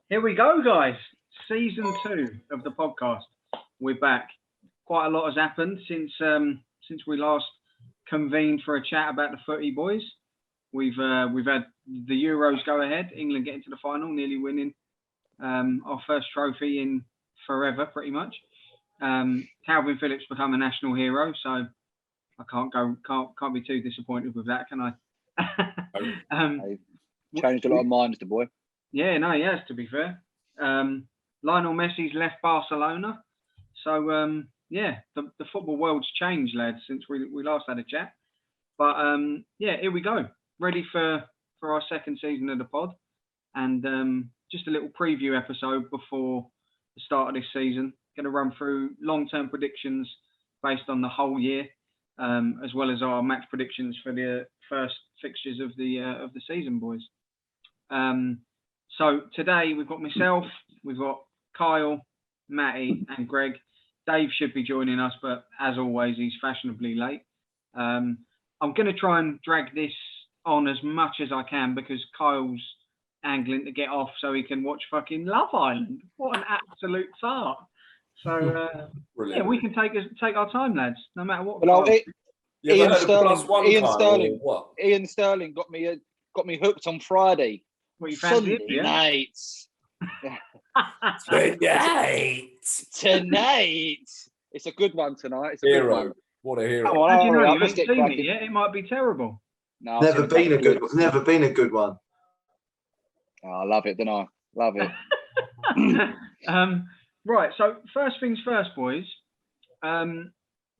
Here we go, guys. Season 2 of the podcast. We're back. Quite a lot has happened since we last convened for a chat about the footy, boys. We've had the Euros go ahead. England getting to the final, nearly winning our first trophy in forever, pretty much. Calvin Phillips become a national hero, so I can't be too disappointed with that, can I? Changed a lot of minds, the boy. Yeah, no, he has, to be fair. Lionel Messi's left Barcelona. So, the football world's changed, lads, since we last had a chat. But, here we go. Ready for our second season of the pod. And just a little preview episode before the start of this season. Going to run through long-term predictions based on the whole year, as well as our match predictions for the first fixtures of the season, boys. So today we've got myself, we've got Kyle, Matty, and Greg. Dave should be joining us, but as always, he's fashionably late. I'm going to try and drag this on as much as I can because Kyle's angling to get off so he can watch fucking Love Island. What an absolute fart! So we can take our time, lads, no matter what. Well, Ian What? Sterling got me hooked on Friday. What, you fancy it, yeah? Tonight. It's a good one tonight. It's a hero. Good one. What a hero! How do you know? You haven't seen it yet. It might be terrible. No, Never been a good one. Oh, I love it, don't I? Love it. Right. So first things first, boys. We're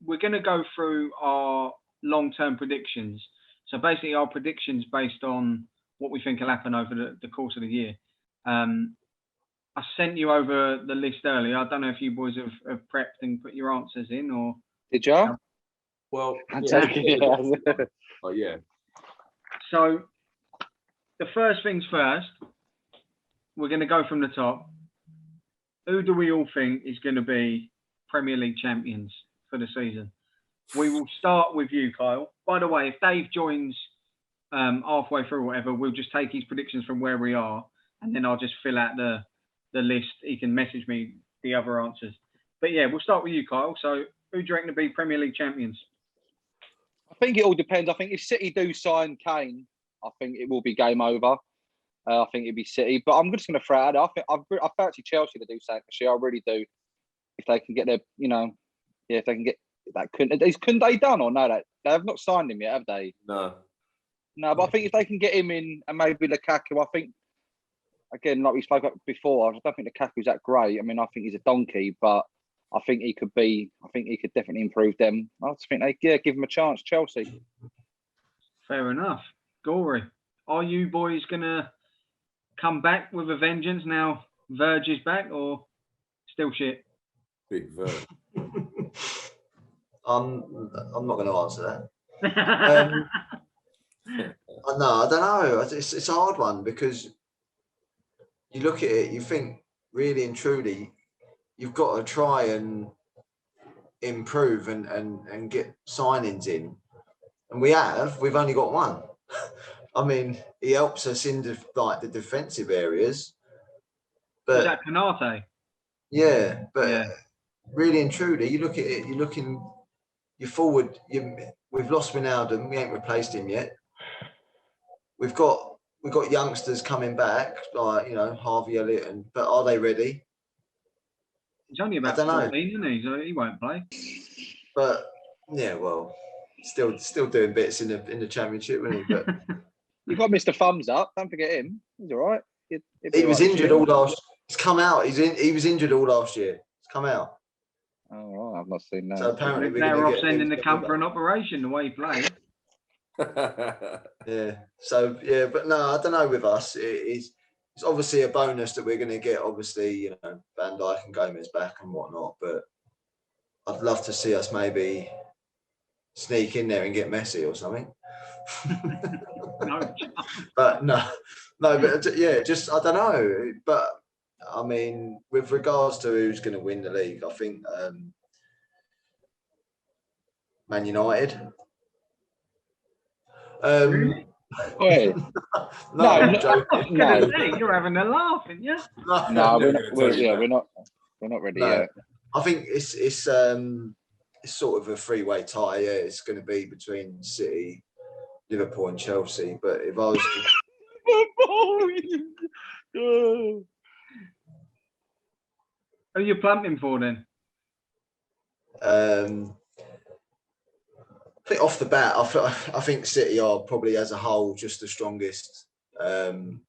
going to go through our long-term predictions. So basically, our predictions based on what we think will happen over the course of the year. I sent you over the list earlier. I don't know if you boys have prepped and put your answers in, or did you? Well, yeah. So the first things first, we're going to go from the top. Who do we all think is going to be Premier League champions for the season? We will start with you, Kyle. By the way, if Dave joins halfway through or whatever, we'll just take his predictions from where we are, and then I'll just fill out the list. He can message me the other answers. But yeah, we'll start with you, Kyle. So who do you reckon to be Premier League champions? I think it all depends. I think if City do sign Kane, I think it will be game over. I think it'd be City, but I'm just going to throw it out. I fancy Chelsea to do something this year. I really do. If they can get their, if they can get that, couldn't they done or no? They have not signed him yet, have they? No, but I think if they can get him in and maybe Lukaku, I think again, like we spoke about before, I don't think Lukaku's that great. I mean, I think he's a donkey, but I think he could definitely improve them. I just think give him a chance, Chelsea. Fair enough. Gory, are you boys gonna come back with a vengeance now? Verge is back, or still shit? big Verge. I'm not going to answer that. No, I don't know. It's a hard one because you look at it, you think really and truly, you've got to try and improve and get signings in, and we've only got one. I mean, he helps us in the defensive areas, but is that Canate? Yeah, but really and truly, you look at it, you're forward. We've lost Wijnaldum. We ain't replaced him yet. We've got youngsters coming back, like Harvey Elliott, but are they ready? He's only about 14, isn't he? So he won't play. But yeah, well, still doing bits in the Championship, isn't he? But you've got Mr. Thumbs Up. Don't forget him. He's all right. He was injured all last. He's come out. He was injured all last year. He's come out. Oh, I've not seen that. So apparently they're off sending the camp for an operation the way he played. Yeah. So yeah, but no, I don't know. With us, it's obviously a bonus that we're going to get. Obviously, Van Dijk and Gomez back and whatnot. But I'd love to see us maybe sneak in there and get Messi or something. No. But but yeah, just I don't know. But I mean, with regards to who's going to win the league, I think Man United. Really? Wait, No, No, I'm no. I joking. was going to No. say, you're having a laugh, aren't you? no, Never gonna tell you that. we're not ready No. yet. I think it's sort of a three-way tie. Yeah, it's going to be between City, Liverpool, and Chelsea. But if I was to, Who are you plumping for then? I think off the bat, I think City are probably as a whole just the strongest. And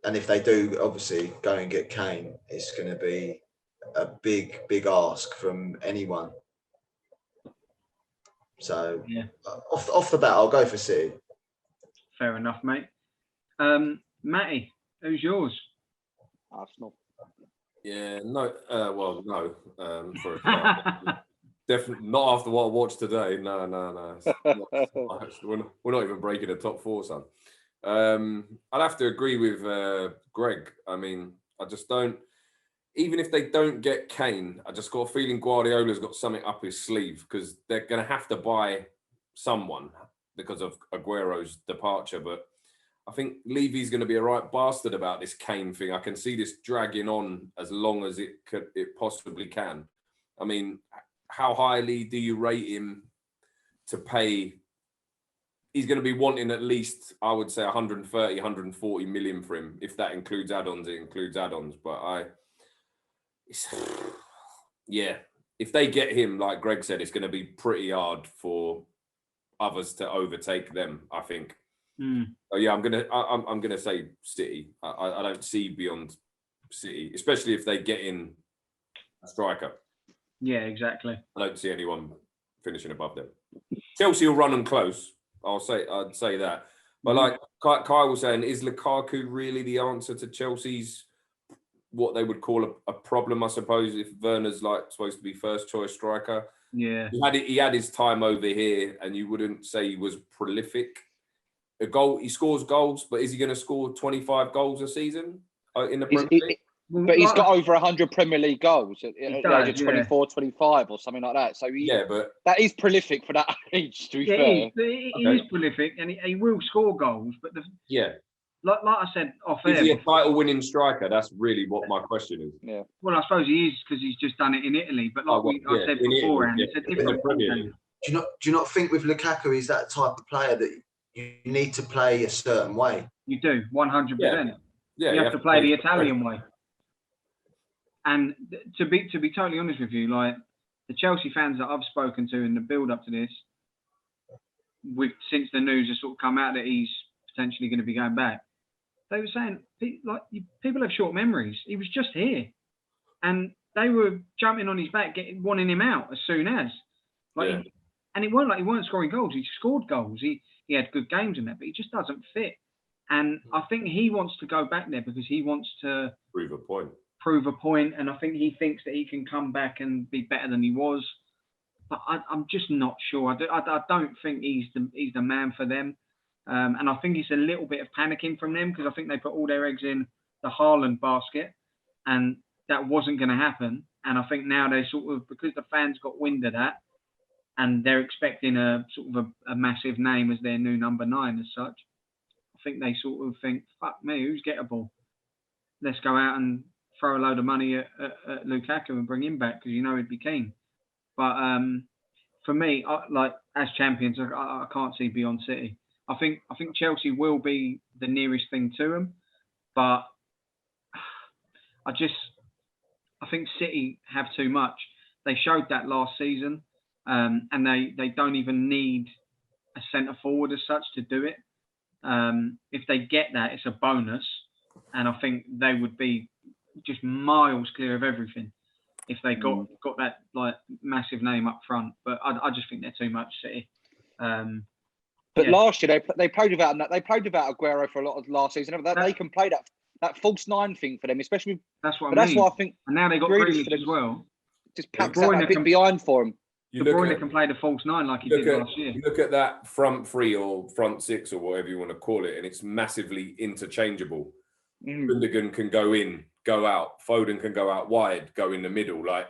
if they do, obviously, go and get Kane, it's going to be a big ask from anyone. So Yeah. off the bat, I'll go for City. Fair enough, mate. Matty, who's yours? Arsenal. Yeah, no. Well, no. For a start, definitely not after what I watched today. No. We're not even breaking the top four, son. I'd have to agree with Greg. I mean, I just don't. Even if they don't get Kane, I just got a feeling Guardiola's got something up his sleeve because they're going to have to buy someone because of Aguero's departure. But I think Levy's going to be a right bastard about this Kane thing. I can see this dragging on as long as it possibly can. I mean, how highly do you rate him to pay? He's going to be wanting at least, I would say, 130, 140 million for him. If that includes add-ons, it includes add-ons. But yeah, if they get him, like Greg said, it's going to be pretty hard for others to overtake them, I think. So yeah, I'm gonna say City. I don't see beyond City, especially if they get in a striker. Yeah, exactly. I don't see anyone finishing above them. Chelsea will run them close. I'd say that. But like Kyle was saying, is Lukaku really the answer to Chelsea's what they would call a problem? I suppose if Werner's like supposed to be first choice striker. Yeah. He had his time over here, and you wouldn't say he was prolific. He scores goals, but is he going to score 25 goals a season in the Premier League? But he's got over 100 Premier League goals at the age of 24, 25 or something like that. So but that is prolific for that age, to be fair. He is prolific and he will score goals. But like I said off air, is he a title-winning striker? That's really what my question is. Yeah. Well, I suppose he is because he's just done it in Italy. But like I said beforehand, it's a different Premier League. Do you not think with Lukaku he's that type of player that you need to play a certain way? You do 100%. Yeah, you have to play the Italian way. And to be totally honest with you, like the Chelsea fans that I've spoken to in the build up to this, since the news has sort of come out that he's potentially going to be going back, they were saying like people have short memories. He was just here, and they were jumping on his back, wanting him out as soon as. And it weren't like he weren't scoring goals. He scored goals. He had good games in that, but he just doesn't fit. And I think he wants to go back there because he wants to prove a point. And I think he thinks that he can come back and be better than he was. But I'm just not sure. I don't think he's the man for them. And I think it's a little bit of panicking from them because I think they put all their eggs in the Haaland basket, and that wasn't going to happen. And I think now they sort of, because the fans got wind of that, and they're expecting a sort of a massive name as their new number 9 as such, I think they sort of think, fuck me, who's gettable? Let's go out and throw a load of money at Lukaku and bring him back because he'd be keen. But for me, like as champions, I can't see beyond City. I think Chelsea will be the nearest thing to them, but I think City have too much. They showed that last season, and they don't even need a centre forward as such to do it. If they get that, it's a bonus, and I think they would be just miles clear of everything if they got that like massive name up front. But I just think they're too much, City. But last year they played without Aguero for a lot of last season. They can play that false 9 thing for them, especially. That's what I mean. That's why I think. And now they got Grealish as well. Just packs that bit behind for him. De Bruyne can play the false 9 like he did last year. You look at that front 3 or front 6 or whatever you want to call it, and it's massively interchangeable. Gundogan can go in, go out. Foden can go out wide, go in the middle. Like,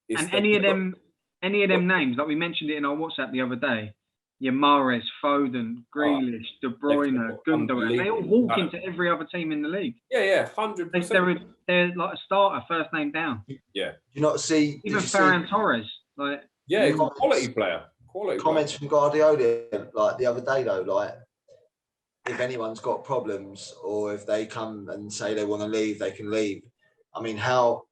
and any of them names, like we mentioned it in our WhatsApp the other day, your Mahrez, Foden, Grealish, De Bruyne, Gundogan. They all walk into every other team in the league. Yeah, 100%. They're like a starter, first name down. Yeah. You not see even Ferran Torres, like he's a quality player. Comments from Guardiola like the other day though, like if anyone's got problems or if they come and say they want to leave, they can leave. I mean, how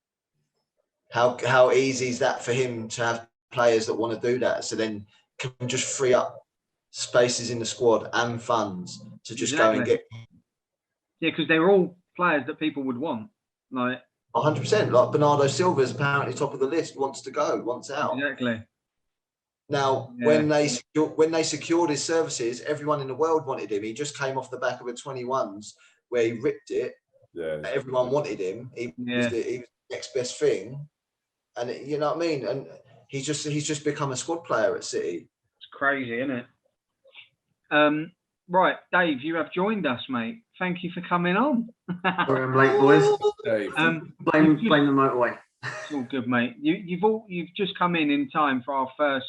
easy is that for him to have players that want to do that? So then can just free up spaces in the squad and funds to just go and get. Yeah, because they're all players that people would want. Like 100%. Like Bernardo Silva is apparently top of the list, wants to go, wants out. Exactly. Now, when they secured his services, everyone in the world wanted him. He just came off the back of a 21s where he ripped it. Yeah. Everyone wanted him. He was the next best thing. And you know what I mean? And he's just become a squad player at City. It's crazy, isn't it? Right, Dave, you have joined us, mate. Thank you for coming on. Sorry, I'm late, boys. Dave. Blame the motorway. It's all good, mate. You've just come in time for our first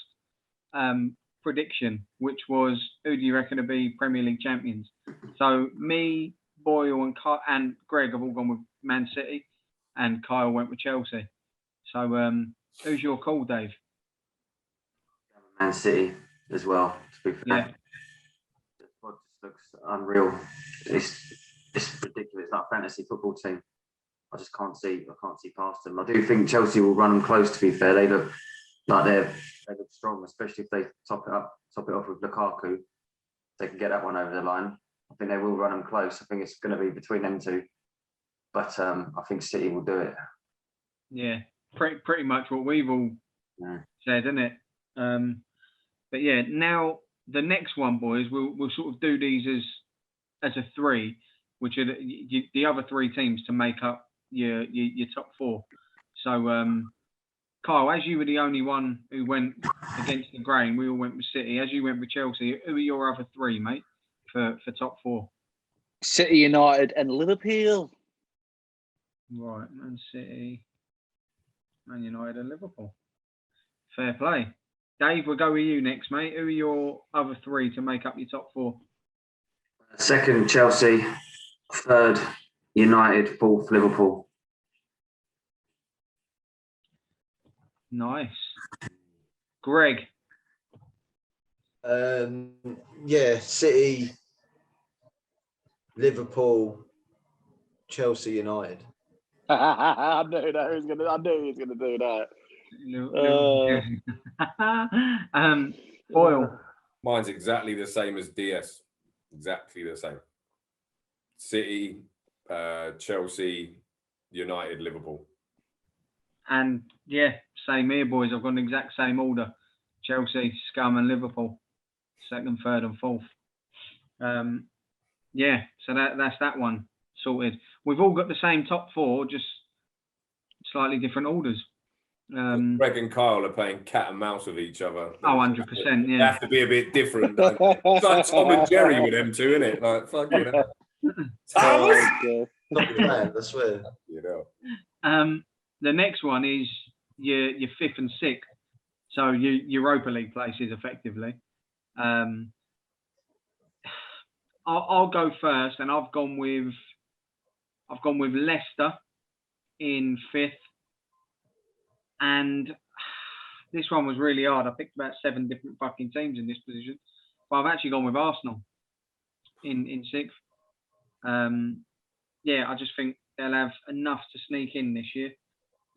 prediction, which was who do you reckon to be Premier League champions? So me, Boyle, and Greg have all gone with Man City, and Kyle went with Chelsea. So who's your call, Dave? Man City as well. To be fair, yeah. The squad just looks unreal. It's ridiculous. It's like a fantasy football team. I just can't see past them. I do think Chelsea will run them close. To be fair, they look like they look strong, especially if they top it off with Lukaku. If they can get that one over the line, I think they will run them close. I think it's going to be between them two, but I think City will do it. Yeah, pretty much what we've all said, isn't it? But yeah, now the next one, boys, we'll sort of do these as a three, which are the other three teams to make up your top four. So Kyle, as you were the only one who went against the grain, we all went with City. As you went with Chelsea, who are your other three, mate, for top four? City, United, and Liverpool. Right, Man City, Man United, and Liverpool. Fair play. Dave, we'll go with you next, mate. Who are your other three to make up your top four? Second, Chelsea. Third, United. Fourth, Liverpool. Nice. Greg. City, Liverpool, Chelsea, United. I knew he was gonna do that. Boyle. Mine's exactly the same as DS. Exactly the same. City, Chelsea, United, Liverpool. And yeah, same here, boys. I've got an exact same order. Chelsea, Scum, and Liverpool. Second, third, and fourth. Yeah, so that's that one sorted. We've all got the same top four, just slightly different orders. Greg and Kyle are playing cat and mouse with each other. Oh, 100%, yeah. They have to be a bit different. It's like Tom and Jerry with them two, isn't it? Like, fucking hell. Not the man, I swear. You know. The next one is your fifth and sixth, so your Europa League places effectively. I'll go first, and I've gone with Leicester in fifth, and this one was really hard. I picked about 7 different fucking teams in this position, but I've actually gone with Arsenal in sixth. Yeah, I just think they'll have enough to sneak in this year,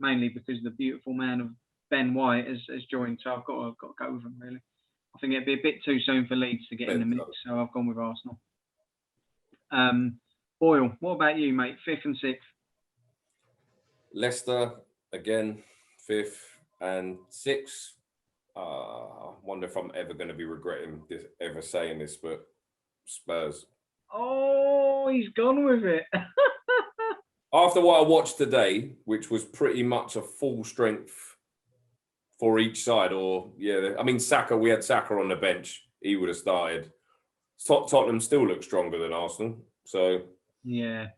mainly because the beautiful man of Ben White has joined, so I've got to go with him, really. I think it'd be a bit too soon for Leeds to get in the mix, so I've gone with Arsenal. Boyle, what about you, mate? Fifth and sixth? Leicester, again, fifth and sixth. I wonder if I'm ever going to be regretting this, ever saying this, but Spurs. Oh, he's gone with it. After what I watched today, which was pretty much a full strength for each side, Saka, we had Saka on the bench. He would have started. Tottenham still look stronger than Arsenal. So yeah,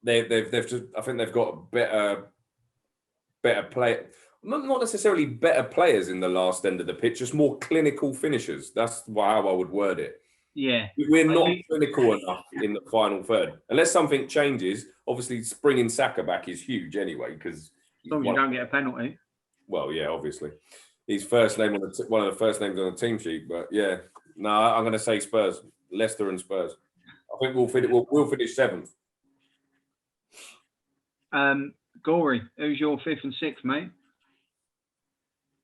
they've just, I think they've got a better play. not necessarily better players in the last end of the pitch, just more clinical finishers. That's how I would word it. Yeah. We're not clinical enough in the final third. Unless something changes, obviously bringing Saka back is huge anyway, because as long as you don't get a penalty. Well, yeah, obviously. His first name on one of the first names on the team sheet. But yeah, no, I'm going to say Spurs. Leicester and Spurs. I think we'll finish 7th. Gory, who's your 5th and 6th, mate?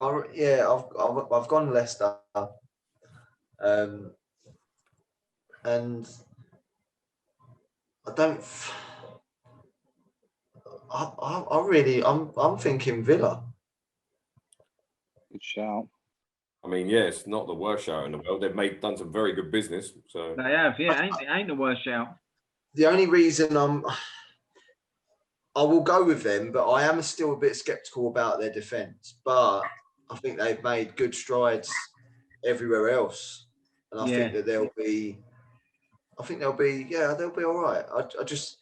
I've gone Leicester, and I don't. I'm thinking Villa. Good shout. I mean, yeah, it's not the worst shout in the world. They've done some very good business. So They have, yeah. Ain't the worst shout. The only reason I will go with them, but I am still a bit sceptical about their defence. But I think they've made good strides everywhere else, and I think that they'll be all right. I just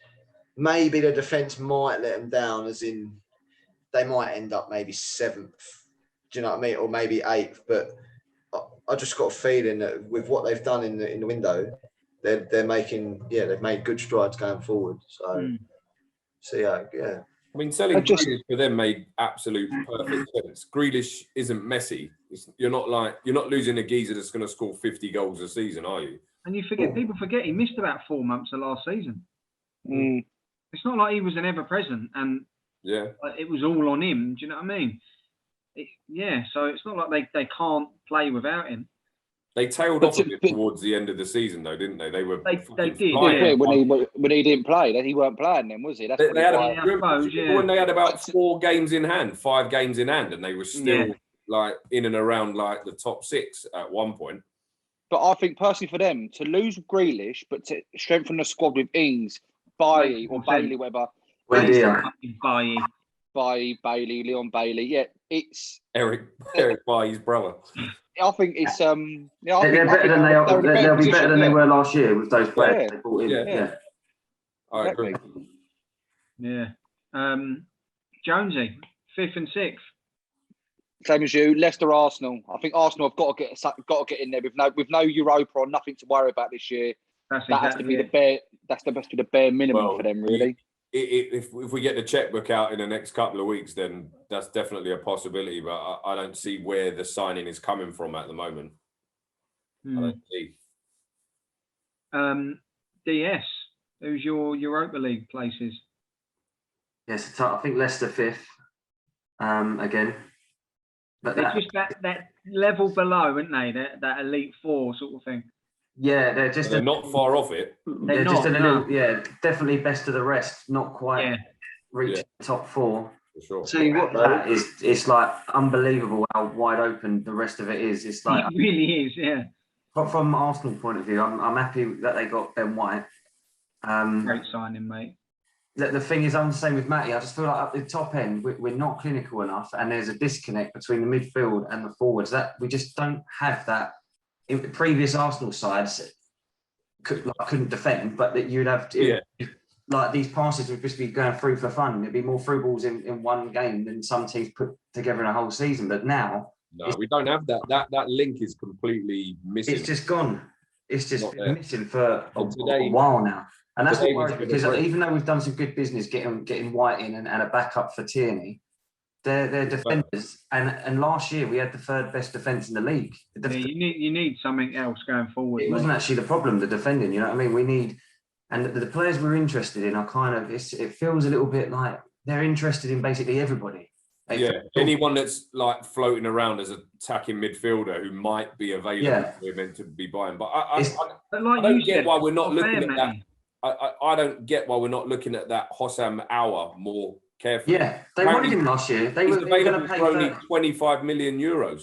maybe the defence might let them down, as in they might end up maybe 7th. Do you know what I mean? Or maybe 8th. But I just got a feeling that with what they've done in the window, they've made good strides going forward. So yeah. I mean, selling Grealish for them made absolute perfect sense. Grealish isn't Messi. You're not losing a geezer that's going to score 50 goals a season, are you? And people forget he missed about 4 months of last season. Mm. It's not like he was an ever present and it was all on him. Do you know what I mean? So it's not like they can't play without him. They tailed off a bit towards the end of the season, though, didn't they? They did. Yeah, when he didn't play, he weren't playing then, was he? That's they had when they had about 4 games in hand, 5 games in hand, and they were still like in and around like the top 6 at one point. But I think personally for them to lose Grealish, but to strengthen the squad with Ings, Bailly or Bailey, whatever. Bailey, Leon Bailey. Yeah, it's Eric Bailly's brother. I think it's they'll be better than they were last year with those players they brought in. Yeah. I agree. Yeah. Jonesy, 5th and 6th. Same as you, Leicester, Arsenal. I think Arsenal have got to get in there with no Europa or nothing to worry about this year. That has to be the bare minimum for them, really. If we get the checkbook out in the next couple of weeks, then that's definitely a possibility. But I don't see where the signing is coming from at the moment. I don't see. DS, who's your Europa League places? Yes, I think Leicester 5th. Again, but they're just that level below, aren't they? That Elite 4 sort of thing. Yeah, they're not far off it. They're just a little, definitely best of the rest. Not quite reaching the top 4. For sure. Tell you what, it's like unbelievable how wide open the rest of it is. It's like it really is, yeah. From Arsenal point of view, I'm happy that they got Ben White. Great signing, mate. The thing is, I'm the same with Matty. I just feel like at the top end, we're not clinical enough, and there's a disconnect between the midfield and the forwards. That we just don't have that. In the previous Arsenal sides couldn't defend, but that you'd have like these passes would just be going through for fun. It'd be more through balls in one game than some teams put together in a whole season. But now, we don't have that. That link is completely missing. It's just gone. It's just been missing for a while now. And that's what worries me, because even though we've done some good business getting White in and a backup for Tierney, they're defenders. And last year we had the 3rd best defence in the league. You need something else going forward. It wasn't actually the problem, the defending. You know what I mean? We need, and the players we're interested in are kind of. It feels a little bit like they're interested in basically everybody. Anyone that's like floating around as an attacking midfielder who might be available, we're meant to be buying. But I don't get why we're not looking at that. I don't get why we're not looking at that Hossam Aouar more carefully. Yeah, they wanted him last year. They were going to pay for only 25 million euros.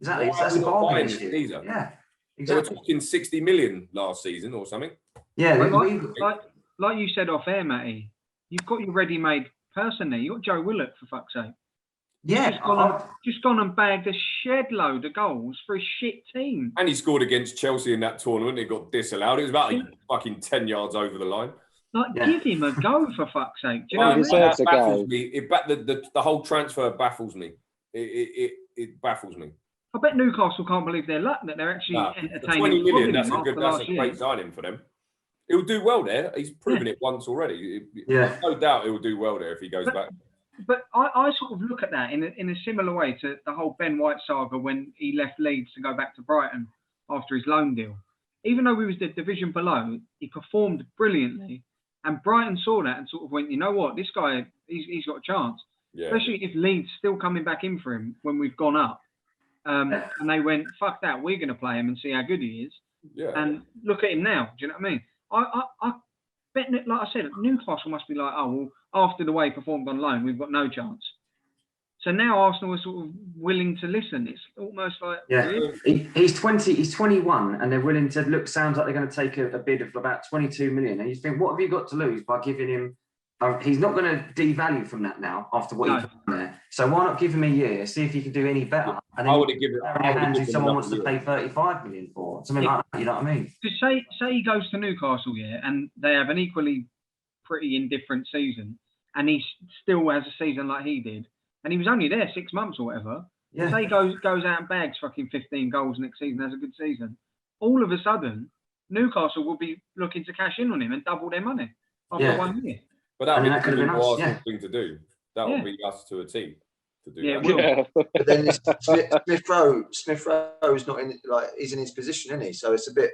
Exactly, that's a bargain this year. Yeah, exactly. They were talking 60 million last season or something. Yeah, like you said off air, Matty, you've got your ready-made person there. You've got Joe Willock, for fuck's sake. Yeah, just gone and bagged a shed load of goals for a shit team. And he scored against Chelsea in that tournament. It got disallowed. It was about fucking 10 yards over the line. Give him a go, for fuck's sake. Do you know what I mean? That baffles me. The whole transfer baffles me. it baffles me. I bet Newcastle can't believe their luck that they're actually Nah, for entertaining 20 million, that's him after that's last a year. great signing for them. He'll do well there. He's proven it once already. Yeah. No doubt he'll do well there if he goes back. But I sort of look at that in a similar way to the whole Ben White saga when he left Leeds to go back to Brighton after his loan deal. Even though he was the division below, he performed brilliantly. And Brighton saw that and sort of went, you know what, this guy, he's got a chance. Yeah. Especially if Leeds still coming back in for him when we've gone up. And they went, fuck that, we're going to play him and see how good he is. Yeah. And look at him now. Do you know what I mean? I bet, like I said, Newcastle must be like, oh, well, after the way he performed on loan, we've got no chance. So now Arsenal are sort of willing to listen. It's almost like, Yeah, really? he's 20, he's 21, and they're willing to look. Sounds like they're going to take a bid of about 22 million. And you think, what have you got to lose by giving him? He's not going to devalue from that now after what he's done there. So why not give him a year, see if he can do any better? And then I would have given it. If someone wants to pay 35 million for it, something like that, you know what I mean? Because say he goes to Newcastle, yeah, and they have an equally pretty indifferent season, and he still has a season like he did, and he was only there 6 months or whatever. Yeah. Say he goes out and bags fucking 15 goals next season, has a good season. All of a sudden, Newcastle will be looking to cash in on him and double their money after 1 year. But that And would be the us, Arsenal thing to do. That would be us to a team to do Yeah, that. But then Smith Rowe's not in, like, he's in his position, isn't he? So it's a bit.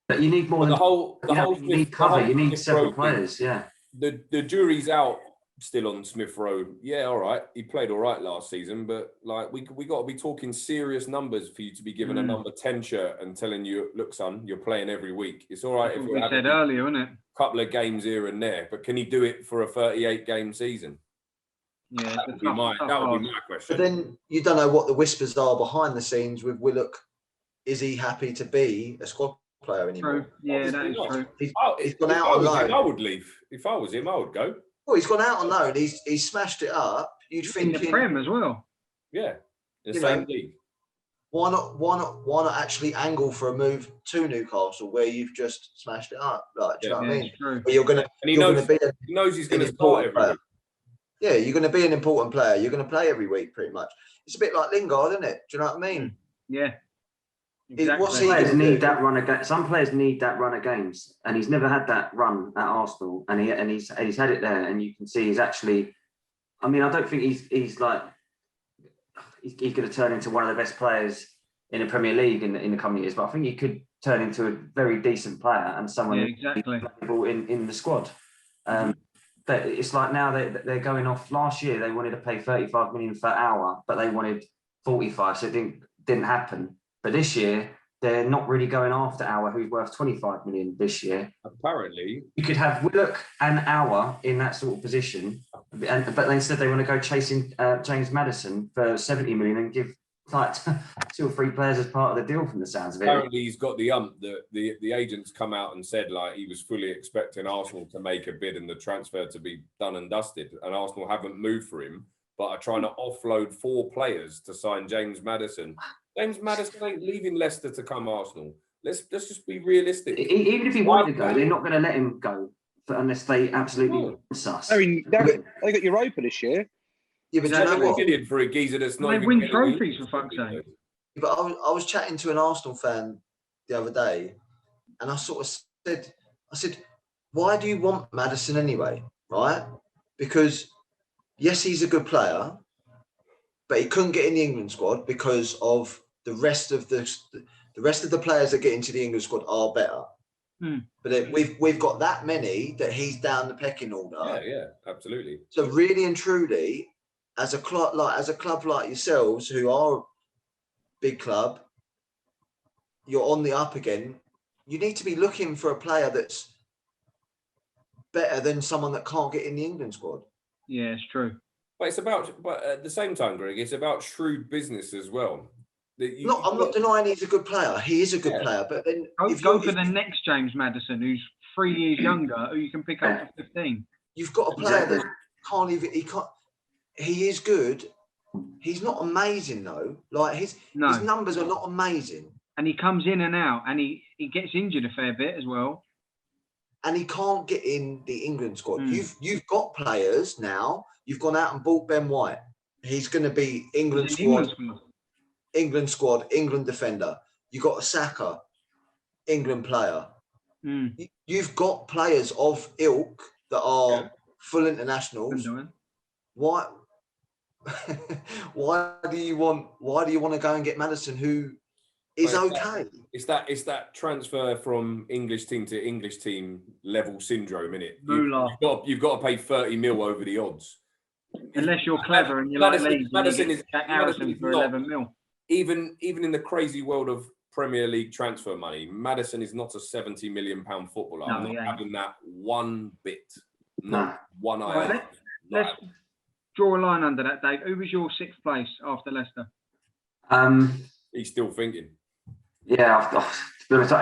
But you need more But than the whole you need cover. You need several players. Yeah. The jury's out still on Smith Rowe. Yeah, all right. He played all right last season, but like we got to be talking serious numbers for you to be given a number 10 shirt and telling you, look, son, you're playing every week. It's all right if we said earlier, wasn't it? A couple of games here and there, but can he do it for a 38-game season? Yeah, that would be my question. But then you don't know what the whispers are behind the scenes with Willock. Is he happy to be a squad player anymore? True. Yeah, that is true. He's gone out on loan. I would leave. If I was him, I would go. Well, he's gone out on loan. He's smashed it up. You'd think in the Prem as well. Yeah, in the same league. Why not actually angle for a move to Newcastle where you've just smashed it up? Like, do you know what I mean? True. Where you're gonna, and he knows he's going to start every week. Yeah, you're going to be an important player. You're going to play every week, pretty much. It's a bit like Lingard, isn't it? Do you know what I mean? Yeah. Exactly. What's he players gonna need do? that run of some players need that run of games, and he's never had that run at Arsenal, and he's had it there, and you can see he's actually. I mean, I don't think he's like he's going to turn into one of the best players in the Premier League in the coming years, but I think he could turn into a very decent player and someone in the squad. But it's like now they're going off. Last year they wanted to pay 35 million per hour, but they wanted 45, so it didn't happen. But this year, they're not really going after Auer, who's worth 25 million this year. Apparently. You could have Willock and Auer in that sort of position, but instead they want to go chasing James Maddison for 70 million and give like 2 or 3 players as part of the deal from the sounds of it. Apparently he's got the the agents come out and said like he was fully expecting Arsenal to make a bid and the transfer to be done and dusted, and Arsenal haven't moved for him, but are trying to offload 4 players to sign James Maddison. James Maddison ain't leaving Leicester to come Arsenal. Let's just be realistic. Even if he wanted to go, they're not going to let him go unless they absolutely sus. I mean, they got Europa this year. Yeah, but you know what? For a geezer that's not they win trophies for fuck's sake. But I was chatting to an Arsenal fan the other day, and I sort of said, why do you want Maddison anyway? Right? Because yes, he's a good player, but he couldn't get in the England squad because of the rest of the players that get into the England squad are better. But we've got that many that he's down the pecking order. Yeah, absolutely. So really and truly, as a club like yourselves, who are a big club, you're on the up again. You need to be looking for a player that's better than someone that can't get in the England squad. Yeah, it's true. But at the same time, Greg, it's about shrewd business as well. I'm not denying he's a good player. He is a good player, but then go for the next James Maddison, who's 3 years younger, who you can pick up for 15. You've got a player that can't even. He is good. He's not amazing though. Like his numbers are not amazing. And he comes in and out, and he gets injured a fair bit as well. And he can't get in the England squad. You've got players now. You've gone out and bought Ben White, He's going to be England Is it squad, squad? England squad, England defender. You got a Saka, England player. You've got players of ilk that are full internationals. Why? Why do you want to go and get Maddison, who is okay? It's that transfer from English team to English team level syndrome, innit? You've got to pay 30 mil over the odds. Unless you're clever and you're Madison is Jack Harrison for 11 mil. Even in the crazy world of Premier League transfer money, Maddison is not a £70 million footballer. I'm not having that one bit. Not one eye. Right, let's draw a line under that, Dave. Who was your 6th place after Leicester? He's still thinking. Yeah, to be honest,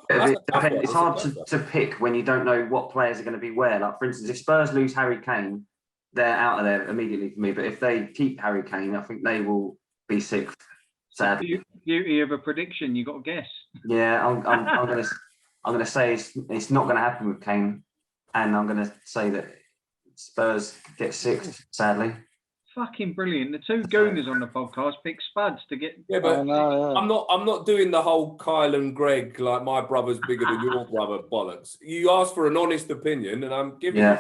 it's hard to pick when you don't know what players are going to be where. Like, for instance, if Spurs lose Harry Kane, they're out of there immediately for me. But if they keep Harry Kane, I think they will be 6th. Sadly, beauty of a prediction. You got to guess. Yeah, I'm gonna say it's not going to happen with Kane, and I'm going to say that Spurs get 6th. Sadly. Fucking brilliant. The two gooners on the podcast pick Spuds to get. Yeah, but I'm not doing the whole Kyle and Greg, like my brother's bigger than your brother bollocks. You asked for an honest opinion, and I'm giving you.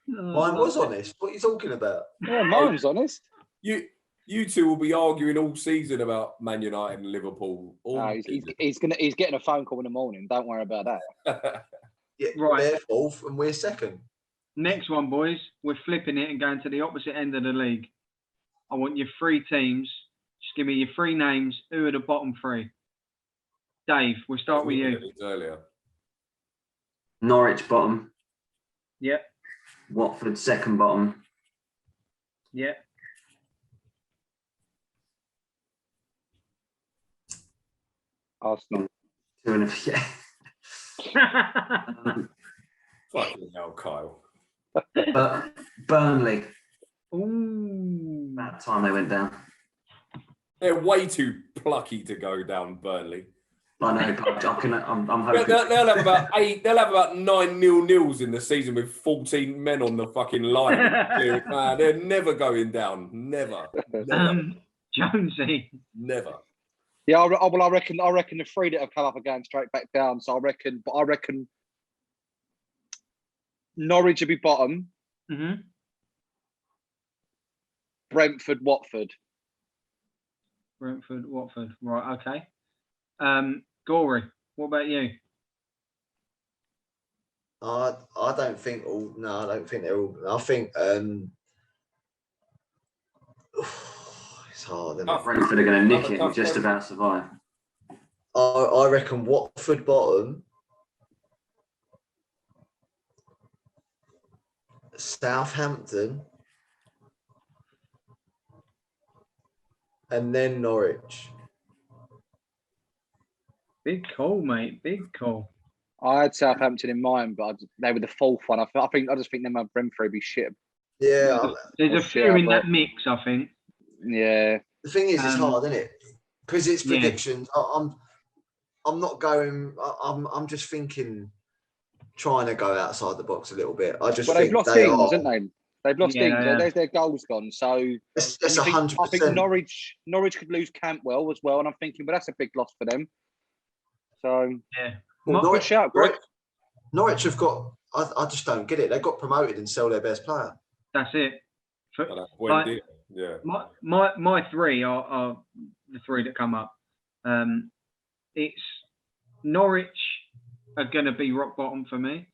Mine was honest. What are you talking about? Yeah, mine's honest. You two will be arguing all season about Man United and Liverpool. He's getting a phone call in the morning. Don't worry about that. Yeah, right. They're 4th and we're 2nd. Next one, boys. We're flipping it and going to the opposite end of the league. I want your 3 teams. Just give me your 3 names. Who are the bottom 3? Dave, we'll start with you. Earlier. Norwich bottom. Yep. Watford 2nd bottom. Yep. Arsenal. 2 Fucking hell, Kyle. Burnley. Ooh. That time they went down. They're way too plucky to go down, Burnley. I know, but I'm hoping they'll have about 8. They'll have about 9 0-0s in the season with 14 men on the fucking line. They're never going down. Never. Jonesy. Never. Yeah, I reckon the 3 that have come up are going straight back down. So I reckon Norwich will be bottom. Mm-hmm. Brentford, Watford. Right, okay. Gory, what about you? I don't think all. No, I don't think they're all. I think it's hard. Isn't it? Brentford are going to nick it and just about survive. I reckon Watford bottom, Southampton, and then Norwich. Big call, mate. Big call. I had Southampton in mind, but they were the 4th one. I just think them and Brentford would be shit. Yeah, there's a few in that mix, I think. Yeah. The thing is, it's hard, isn't it? Because it's predictions. Yeah. I'm not going. I'm just thinking, trying to go outside the box a little bit. I just. Well, they've lost Ings, haven't they? They've lost Ings. Yeah. There's their goals gone. So that's 100%. I think Norwich could lose Cantwell as well, and I'm thinking, but that's a big loss for them. So yeah, well, Norwich shout, Greg. Norwich have got. I just don't get it. They got promoted and sell their best player. That's it. Yeah. My 3 are the 3 that come up. It's Norwich are going to be rock bottom for me.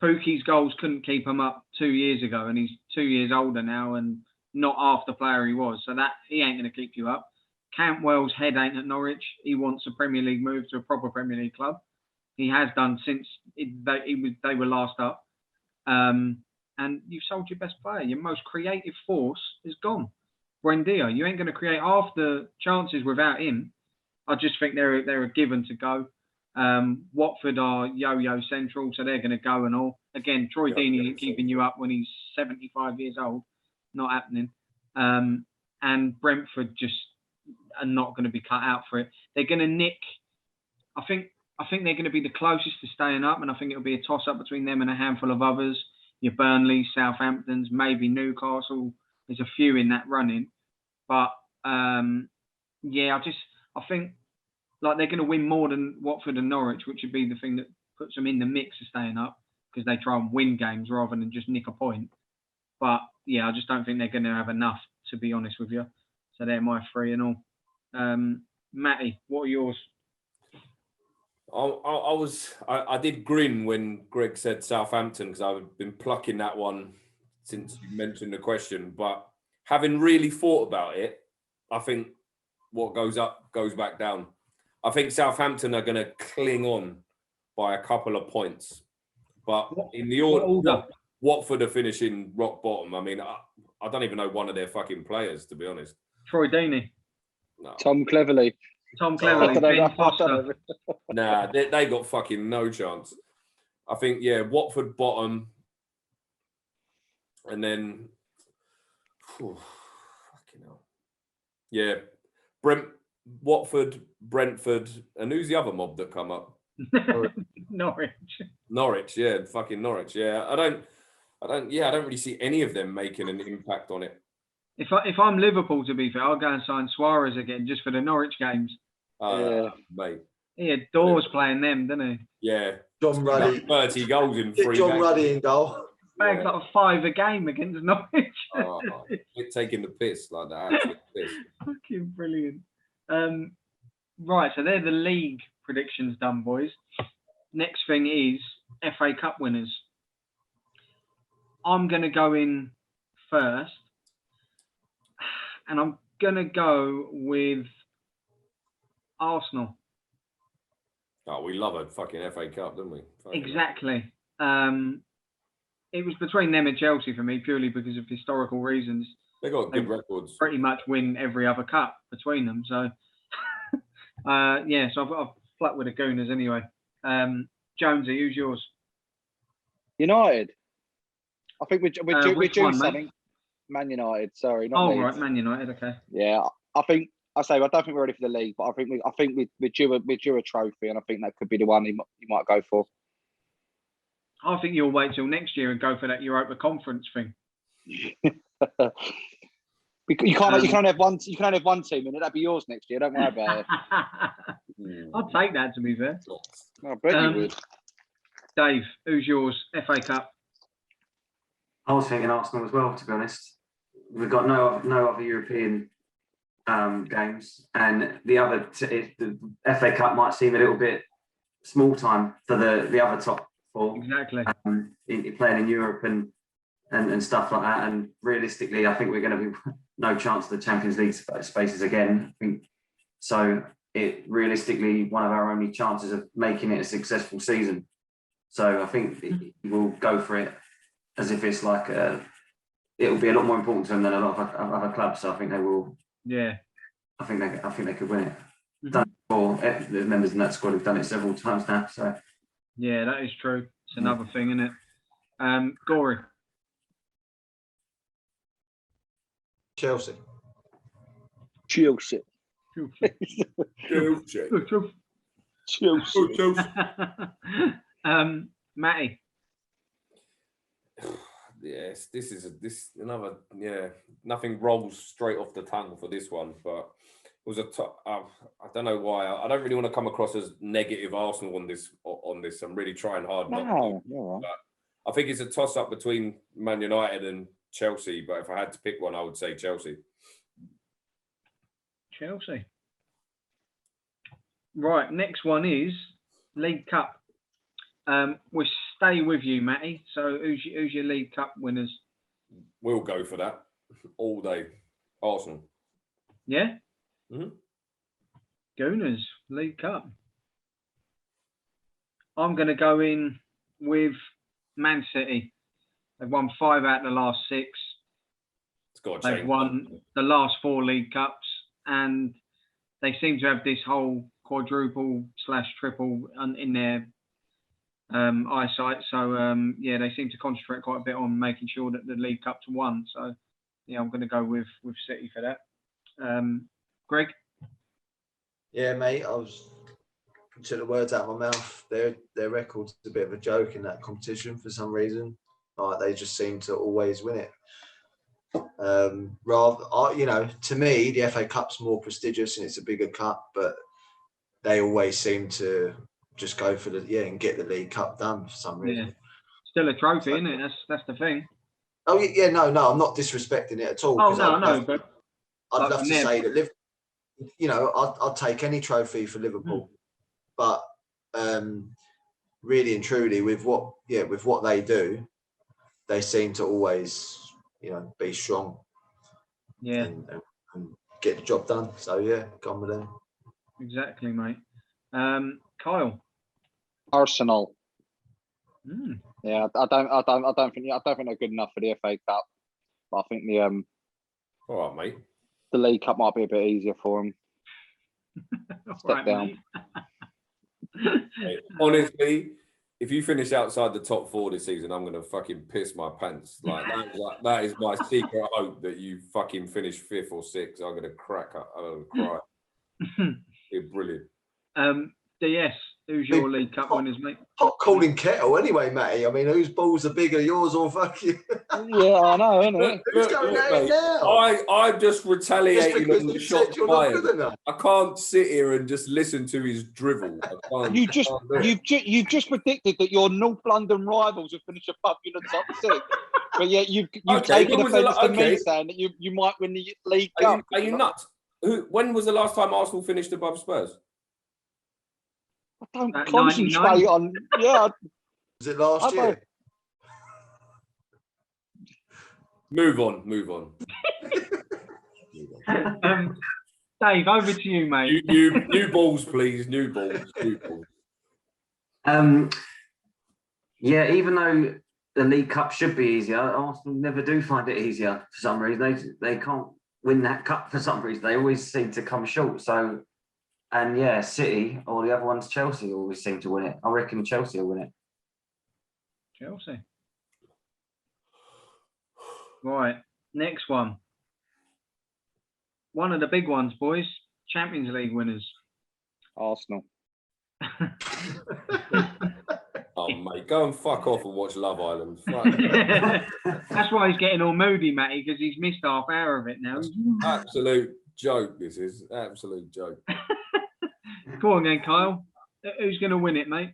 Pookie's goals couldn't keep him up 2 years ago, and he's 2 years older now and not half the player he was. So that he ain't going to keep you up. Cantwell's head ain't at Norwich. He wants a Premier League move to a proper Premier League club. He has done since they were last up. And you've sold your best player. Your most creative force is gone. Buendia, you ain't going to create half the chances without him. I just think they're a given to go. Watford are yo-yo central, so they're going to go and all. Again, Troy Deeney ain't keeping you up when he's 75 years old. Not happening. And Brentford just are not going to be cut out for it. They're going to nick. I think they're going to be the closest to staying up, and I think it'll be a toss-up between them and a handful of others. Your Burnley, Southamptons, maybe Newcastle, there's a few in that running, but yeah, I think like they're going to win more than Watford and Norwich, which would be the thing that puts them in the mix of staying up because they try and win games rather than just nick a point. But yeah, I just don't think they're going to have enough, to be honest with you. So they're my 3 and all. Matty, what are yours? I did grin when Greg said Southampton because I've been plucking that one since you mentioned the question. But having really thought about it, I think what goes up goes back down. I think Southampton are going to cling on by a couple of points. But in the order, Watford are finishing rock bottom. I mean, I don't even know one of their fucking players, to be honest. Troy Deeney. No. Tom Cleverley. Tom Cleverley. Ben Foster. Nah, they got fucking no chance. I think, yeah, Watford bottom. And then, fucking hell. Yeah, Watford, Brentford, and who's the other mob that come up? Norwich, yeah, fucking Norwich. Yeah, I don't really see any of them making an impact on it. If I'm Liverpool, to be fair, I'll go and sign Suarez again just for the Norwich games. Mate. He adores playing them, doesn't he? Yeah. John Ruddy. 30 goals in 3 John games. Ruddy in goal. Bags like 5 a game against Norwich. Taking the piss like that. Absolute piss. Fucking brilliant. Right, so they're the league predictions done, boys. Next thing is FA Cup winners. I'm going to go in first. And I'm going to go with Arsenal. Oh, we love a fucking FA Cup, don't we? Exactly. It was between them and Chelsea for me, purely because of historical reasons. They got good records. Pretty much win every other cup between them. So, yeah, so I've flat with the Gooners anyway. Jonesy, who's yours? United. I think we're due one, something. Man United, sorry, not Leeds. Right, Man United, okay. Yeah, I don't think we're ready for the league, but I think we're due a trophy, and I think that could be the one you might go for. I think you'll wait till next year and go for that Europa Conference thing. You can only have one team in it. That'd be yours next year. Don't worry about it. I'll take that, to be fair. I bet you would. Dave, who's yours? FA Cup. I was thinking Arsenal as well, to be honest. We've got no other European games, and the FA Cup might seem a little bit small time for the other top 4. Exactly. Playing in Europe and stuff like that. And realistically, I think we're going to be no chance of the Champions League spaces again. I think so. It realistically one of our only chances of making it a successful season. So I think we'll go for it as if it's like it'll be a lot more important to them than a lot of other clubs. So I think they will. Yeah. I think they could win it. Mm-hmm. Done it before. The members in that squad have done it several times now. So yeah, that is true. It's another thing, isn't it? Gory. Chelsea. Matty. Yes, this another nothing rolls straight off the tongue for this one, but it was I don't know why. I don't really want to come across as negative Arsenal on this. I'm really trying hard not to. But I think it's a toss up between Man United and Chelsea, but if I had to pick one, I would say Chelsea. Chelsea. Right, next one is League Cup. We'll stay with you, Matty. So who's your League Cup winners? We'll go for that all day. Arsenal. Yeah? Mm-hmm. Gooners, League Cup. I'm going to go in with Man City. They've won 5 out of the last 6. It's got to change. They've won the last 4 League Cups, and they seem to have this whole quadruple/triple in their eyesight. So yeah, they seem to concentrate quite a bit on making sure that the League Cup's won. So yeah, I'm going to go with City for that. Greg? Yeah, mate, I was took the words out of my mouth. Their record's a bit of a joke in that competition for some reason. Like they just seem to always win it. To me, the FA Cup's more prestigious and it's a bigger cup, but they always seem to just go for and get the League Cup done for some reason. Yeah. Still a trophy, isn't it? That's the thing. Oh yeah, no, I'm not disrespecting it at all. Oh no, no, but I'd love to say that I'd take any trophy for Liverpool, but really and truly, with what they do, they seem to always, be strong. Yeah. And get the job done. So yeah, gone with them. Exactly, mate. Kyle. Arsenal. Mm. Yeah, I don't think they're good enough for the FA Cup. But I think All right, mate. The League Cup might be a bit easier for them. Step down. Hey, honestly, if you finish outside the top 4 this season, I'm gonna fucking piss my pants. That is my secret hope that you fucking finish 5th or 6th. I'm gonna crack up. I'm gonna cry. You're brilliant. DS, who's your League Cup winners, mate? Hot calling kettle anyway, Matty. I mean, whose balls are bigger, yours or fucking? Yeah, I know, isn't it? Who's going at it now? I'm just retaliating on the shots fired. I can't sit here and just listen to his drivel. You've just predicted that your North London rivals will finish above you in the top 6. But yet you've taken offence to me saying that you might win the League Cup. Are you nuts? When was the last time Arsenal finished above Spurs? I don't concentrate on. Yeah. Was it last year? Move on. Dave, over to you, mate. New balls, please. New balls. Yeah, even though the League Cup should be easier, Arsenal never do find it easier for some reason. They can't win that cup for some reason. They always seem to come short. So. And yeah, City or the other ones, Chelsea always seem to win it. I reckon Chelsea will win it. Chelsea. Right, next one. One of the big ones, boys. Champions League winners. Arsenal. Oh, mate, go and fuck off and watch Love Island. That's why he's getting all moody, Matty, because he's missed half hour of it now. Absolute joke, this is. Absolute joke. Go on then, Kyle. Who's going to win it, mate?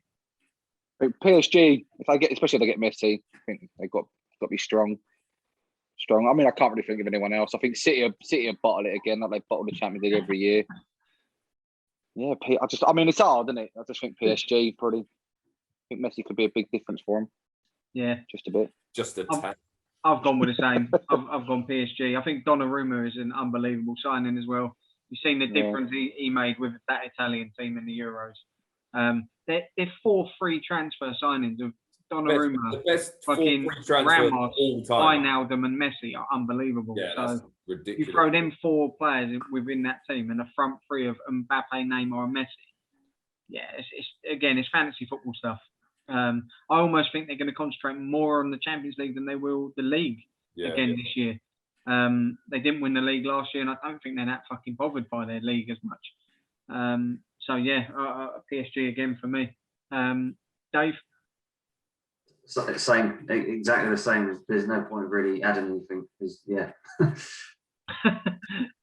PSG. Especially if they get Messi, I think they've got to be strong. I mean, I can't really think of anyone else. I think City will bottle it again, like they bottle the Champions League every year. Yeah, it's hard, isn't it? I just think PSG probably. I think Messi could be a big difference for him. Yeah, just a bit. Just a tad. I've gone with the same. I've gone PSG. I think Donnarumma is an unbelievable signing as well. You've seen the difference he made with that Italian team in the Euros. They're 4 free transfer signings of Donnarumma, the best fucking Ramos, Wijnaldum and Messi are unbelievable. Yeah, that's ridiculous. You throw them 4 players within that team and a front 3 of Mbappe, Neymar and Messi. Yeah, it's fantasy football stuff. I almost think they're going to concentrate more on the Champions League than they will the league this year. They didn't win the league last year, and I don't think they're that fucking bothered by their league as much. PSG again for me. Dave? Same, exactly the same. There's no point really adding anything.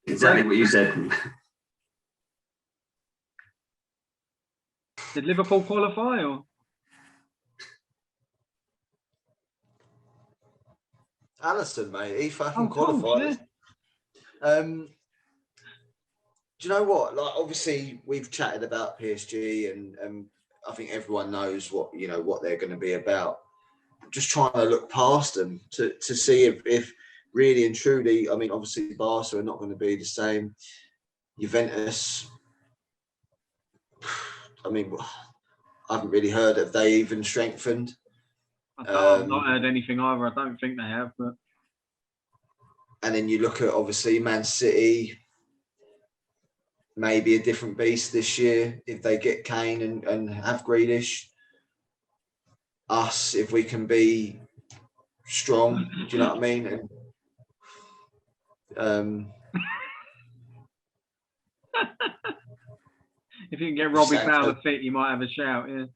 Exactly what you said. Did Liverpool qualify or? Alisson, mate, he fucking qualified. Yeah. Do you know what? Like, obviously, we've chatted about PSG, and I think everyone knows what they're going to be about. Just trying to look past them to see if really and truly. I mean, obviously, Barca are not going to be the same. Juventus. I mean, I haven't really heard if they even strengthened. I've not heard anything either. I don't think they have. But and then you look at obviously Man City, maybe a different beast this year if they get Kane and have Grealish. Us, if we can be strong, do you know what I mean? And, if you can get Robbie Fowler fit, you might have a shout. Yeah.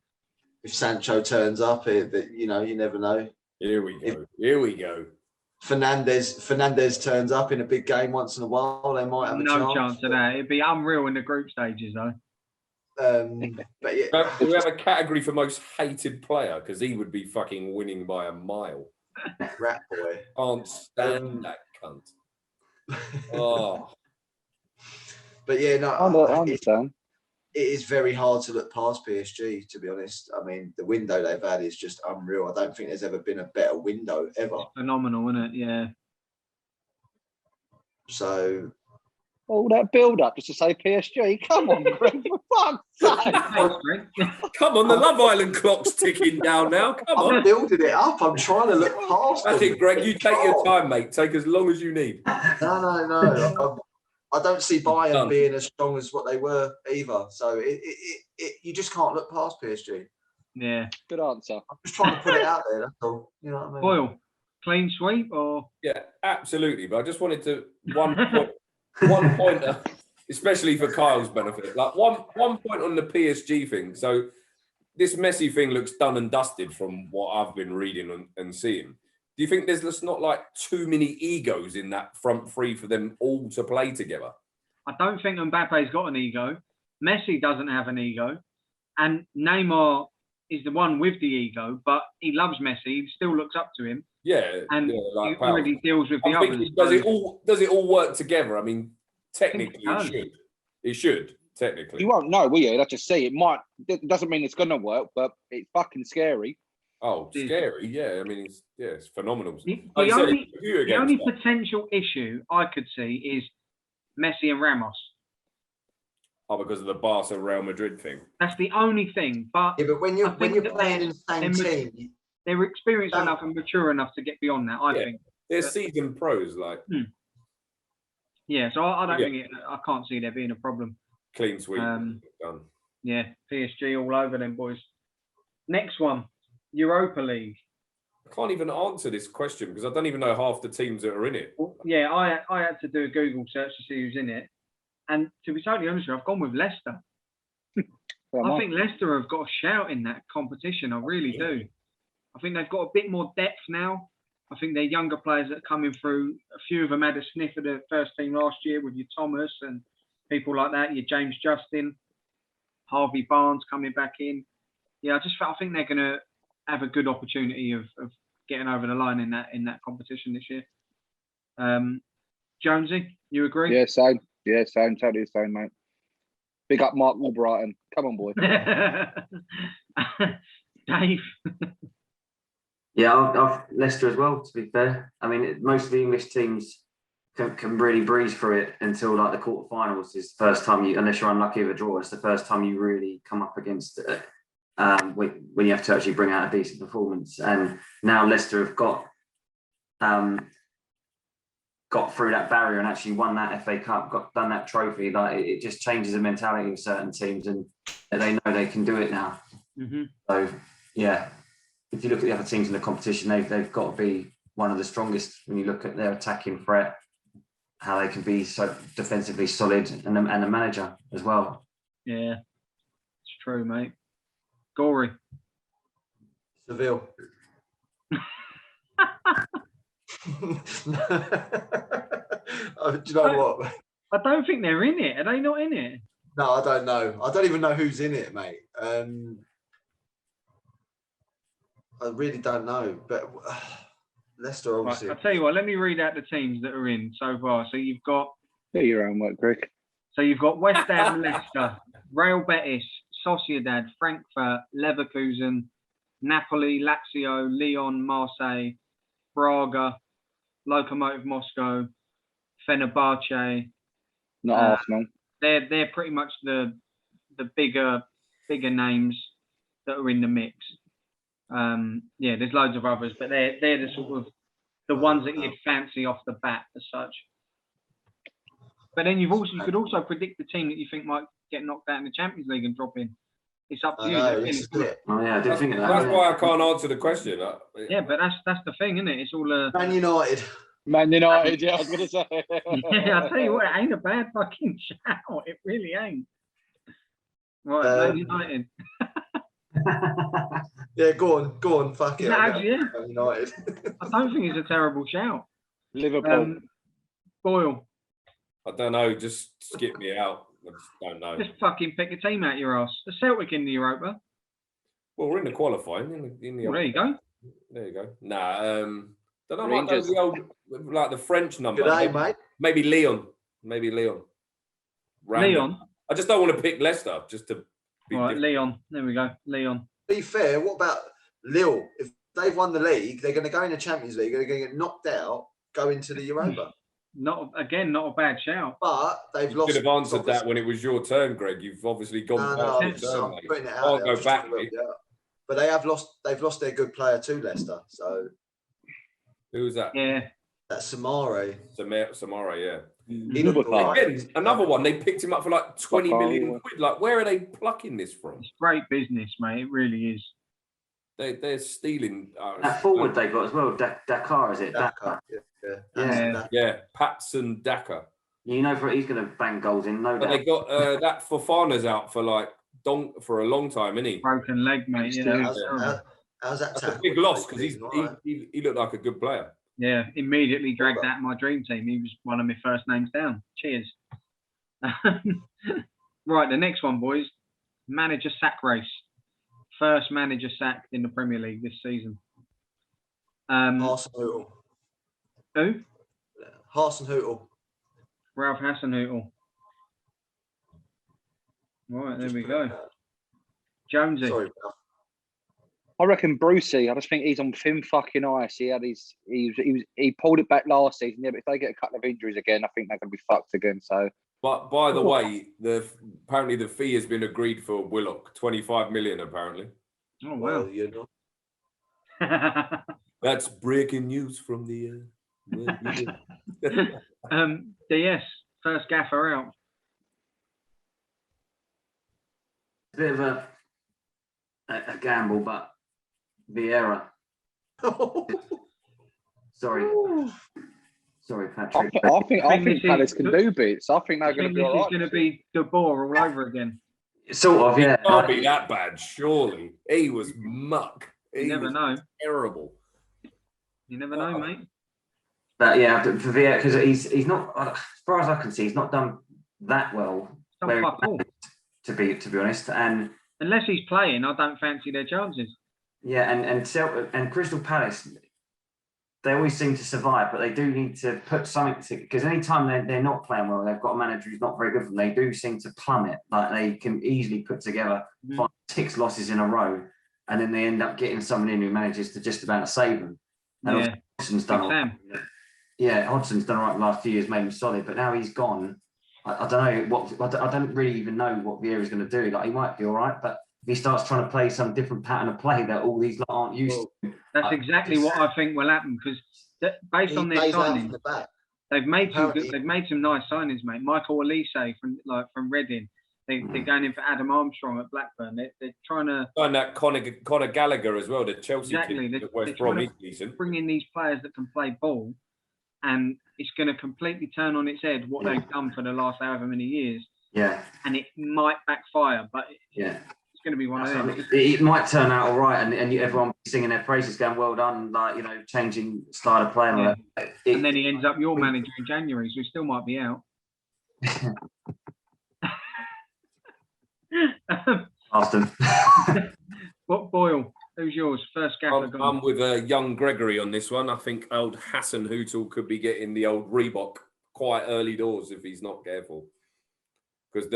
If Sancho turns up, you never know. Here we go. Fernandez turns up in a big game once in a while, they might have a No chance of that. It'd be unreal in the group stages, though. But yeah, Do we have a category for most hated player? Because he would be fucking winning by a mile. Rat boy. Can't stand that cunt. Oh, But yeah, no, I understand. it is very hard to look past PSG, to be honest. I mean, the window they've had is just unreal. I don't think there's ever been a better window ever. It's phenomenal, isn't it? Yeah. So All that build-up just to say PSG. Come on, Greg, for fuck's sake. Thanks, Greg. come on, the Love Island clock's ticking down now. Come I'm on. building it up. I'm trying to look past That's them. it, Greg. You take your time, mate. Take as long as you need. No. I don't see Bayern Done. being as strong as what they were either. So you just can't look past PSG. Yeah. Good answer. I'm just trying to put it out there. That's all. You know what I mean? Boyle, clean sweep or? Yeah, absolutely. But I just wanted to one pointer, especially for Kyle's benefit. Like one point on the PSG thing. So this Messi thing looks done and dusted from what I've been reading and seeing. Do you think there's just not like too many egos in that front three for them all to play together? I don't think Mbappe's got an ego. Messi doesn't have an ego. And Neymar is the one with the ego, but he loves Messi. He still looks up to him. Yeah. And like he already deals with the I'm thinking, others. does it all work together? I mean, technically I it think should. It should, technically. You won't know, will you? Let's just see. It might. It doesn't mean it's going to work, but it's fucking scary. Oh, scary. Yeah, I mean, it's phenomenal. The Like you said, only potential issue I could see is Messi and Ramos. Oh, because of the Barca Real Madrid thing. That's the only thing. But Yeah, but when you're that playing in the same team, they're experienced enough and mature enough to get beyond that, I think. They're seasoned pros, like. Yeah, so I don't think I can't see there being a problem. Clean sweep. Um, Done. Yeah, PSG all over them boys. Next one, Europa League. I can't even answer this question because I don't even know half the teams that are in it. Yeah, I had to do a Google search to see who's in it. And to be totally honest with you, I've gone with Leicester. I think Leicester have got a shout in that competition. I really do. I think they've got a bit more depth now. I think they're younger players that are coming through. A few of them had a sniff of the first team last year with your Thomas and people like that. Your James Justin, Harvey Barnes coming back in. Yeah, I think they're going to have a good opportunity of getting over the line in that competition this year. Jonesy, you agree? Yeah, same. Yeah, same. Totally the same, mate. Big up Mark Albrighton. Come on, boy. Dave. Yeah, I've Leicester as well, to be fair. I mean, most of the English teams can really breeze through it until like the quarterfinals is the first time unless you're unlucky with a draw, it's the first time you really come up against it when you have to actually bring out a decent performance. And now Leicester have got through that barrier and actually won that FA Cup, done that trophy. Like it just changes the mentality of certain teams, and they know they can do it now. Mm-hmm. So yeah, if you look at the other teams in the competition, they've got to be one of the strongest when you look at their attacking threat, how they can be so defensively solid, and the manager as well. Yeah, it's true, mate. Gory. Seville. Do you know what? I don't think they're in it. Are they not in it? No, I don't know. I don't even know who's in it, mate. I really don't know. But Leicester, obviously. Right, I'll tell you what, let me read out the teams that are in so far. So you've got... Do your own work, Greg. So you've got West Ham, Leicester, Real Betis, Sociedad, Frankfurt, Leverkusen, Napoli, Lazio, Lyon, Marseille, Braga, Lokomotiv Moscow, Fenerbahce. Not Arsenal. They're pretty much the bigger names that are in the mix. Yeah, there's loads of others, but they're the sort of the ones that you'd fancy off the bat as such. But then you could also predict the team that you think might get knocked out in the Champions League and drop in. It's up to you. This is it. Oh yeah, I didn't think of that. That's why I can't answer the question. Yeah, but that's the thing, isn't it? It's all Man United. Man United, yeah, I was going to say. Yeah, I'll tell you what, it ain't a bad fucking shout. It really ain't. Right, Man United. Yeah, go on, fuck it. Yeah. Man United. I don't think it's a terrible shout. Liverpool. Boyle, I don't know. Just skip me out. I just don't know. just fucking pick a team out your ass. The Celtic in the Europa. Well, we're in the qualifying. In the Oh, there you go. There you go. Nah, don't know. Might go Rangers. the old, like the French number. Good day, mate. Maybe Leon. Maybe Leon. Random. Leon. I just don't want to pick Leicester just to be All right, different. Leon. There we go. Leon. Be fair, what about Lille? If they've won the league, they're going to go in the Champions League. They're going to get knocked out, go into the Europa. Not a bad shout. But they've You lost. should have answered that when it was your turn, Greg. You've obviously gone No, past your turn, I'm mate. putting it out Can't there. go I'm just back, trying to mate. help you out. But they have lost. They've lost their good player to Leicester. So Who was that? Yeah. that's Samare. Samara, yeah. He looked Liverpool. all right. Again, another one. They picked him up for like 20 million quid. Like, where are they plucking this from? It's great business, mate. It really is. They're stealing. That forward they got as well, Dakar, is it? Daka. Yeah. Yeah, Patson Daka. You know, he's going to bang goals in, no But doubt. they got that Fofana's out for like for a long time, isn't he? Broken leg, mate. You know. How's that That's a tackle? big loss because Right. he looked like a good player. Yeah. Immediately dragged out my dream team. He was one of my first names down. Cheers. Right, the next one, boys. Manager sack race. First manager sacked in the Premier League this season. Hasenhüttl. Who? Hasenhüttl. Ralph Hasenhüttl. Right, there we go. Jonesy. Sorry, Ralph. I reckon Brucey. I just think he's on thin fucking ice. He pulled it back last season. Yeah, but if they get a couple of injuries again, I think they're going to be fucked again. So, But by the way, apparently the fee has been agreed for Willock, 25 million apparently. Oh, wow. Well, you know. That's breaking news from the. DS, first gaffer out. A bit of a gamble, but Vieira. Sorry, Patrick. I think Palace can do bits. I think they're going to be all This is right. going to be De Boer all over again. Sort of, yeah. Can't be that bad, surely. He was muck. You never know. Terrible. You never know, mate. But yeah, for Vieira, because he's not, as far as I can see, he's not done that well. Don't fuck all. To be honest, and unless he's playing, I don't fancy their chances. Yeah, and Crystal Palace, they always seem to survive, but they do need to put something to, because anytime they're not playing well, they've got a manager who's not very good for them, they do seem to plummet. Like they can easily put together 5-6 losses in a row, and then they end up getting someone in who manages to just about save them. And Hodgson's done all right. Yeah, Hodgson's done all right the last few years, made him solid, but now he's gone. I don't know I don't really even know what Vieira's going to do. Like he might be all right, but if he starts trying to play some different pattern of play that all these lot aren't used to. That's exactly what I think will happen, because based on their signings, they've made some nice signings, mate. Michael Elise from Reading. They're going in for Adam Armstrong at Blackburn. They're trying to find that Conor Gallagher as well, the Chelsea kid at West Brom. He's decent. Bring in these players that can play ball, and it's going to completely turn on its head what they've done for the last however many years. Yeah, and it might backfire, but it's going to be one of them. It might turn out all right, and everyone singing their praises, going well done, like changing style of playing. Yeah. And then he ends up your manager in January, so he still might be out. Austin. What Boyle? Who's yours? First gaffer. I'm with young Gregory on this one. I think old Hasenhüttl could be getting the old Reebok quite early doors if he's not careful. Because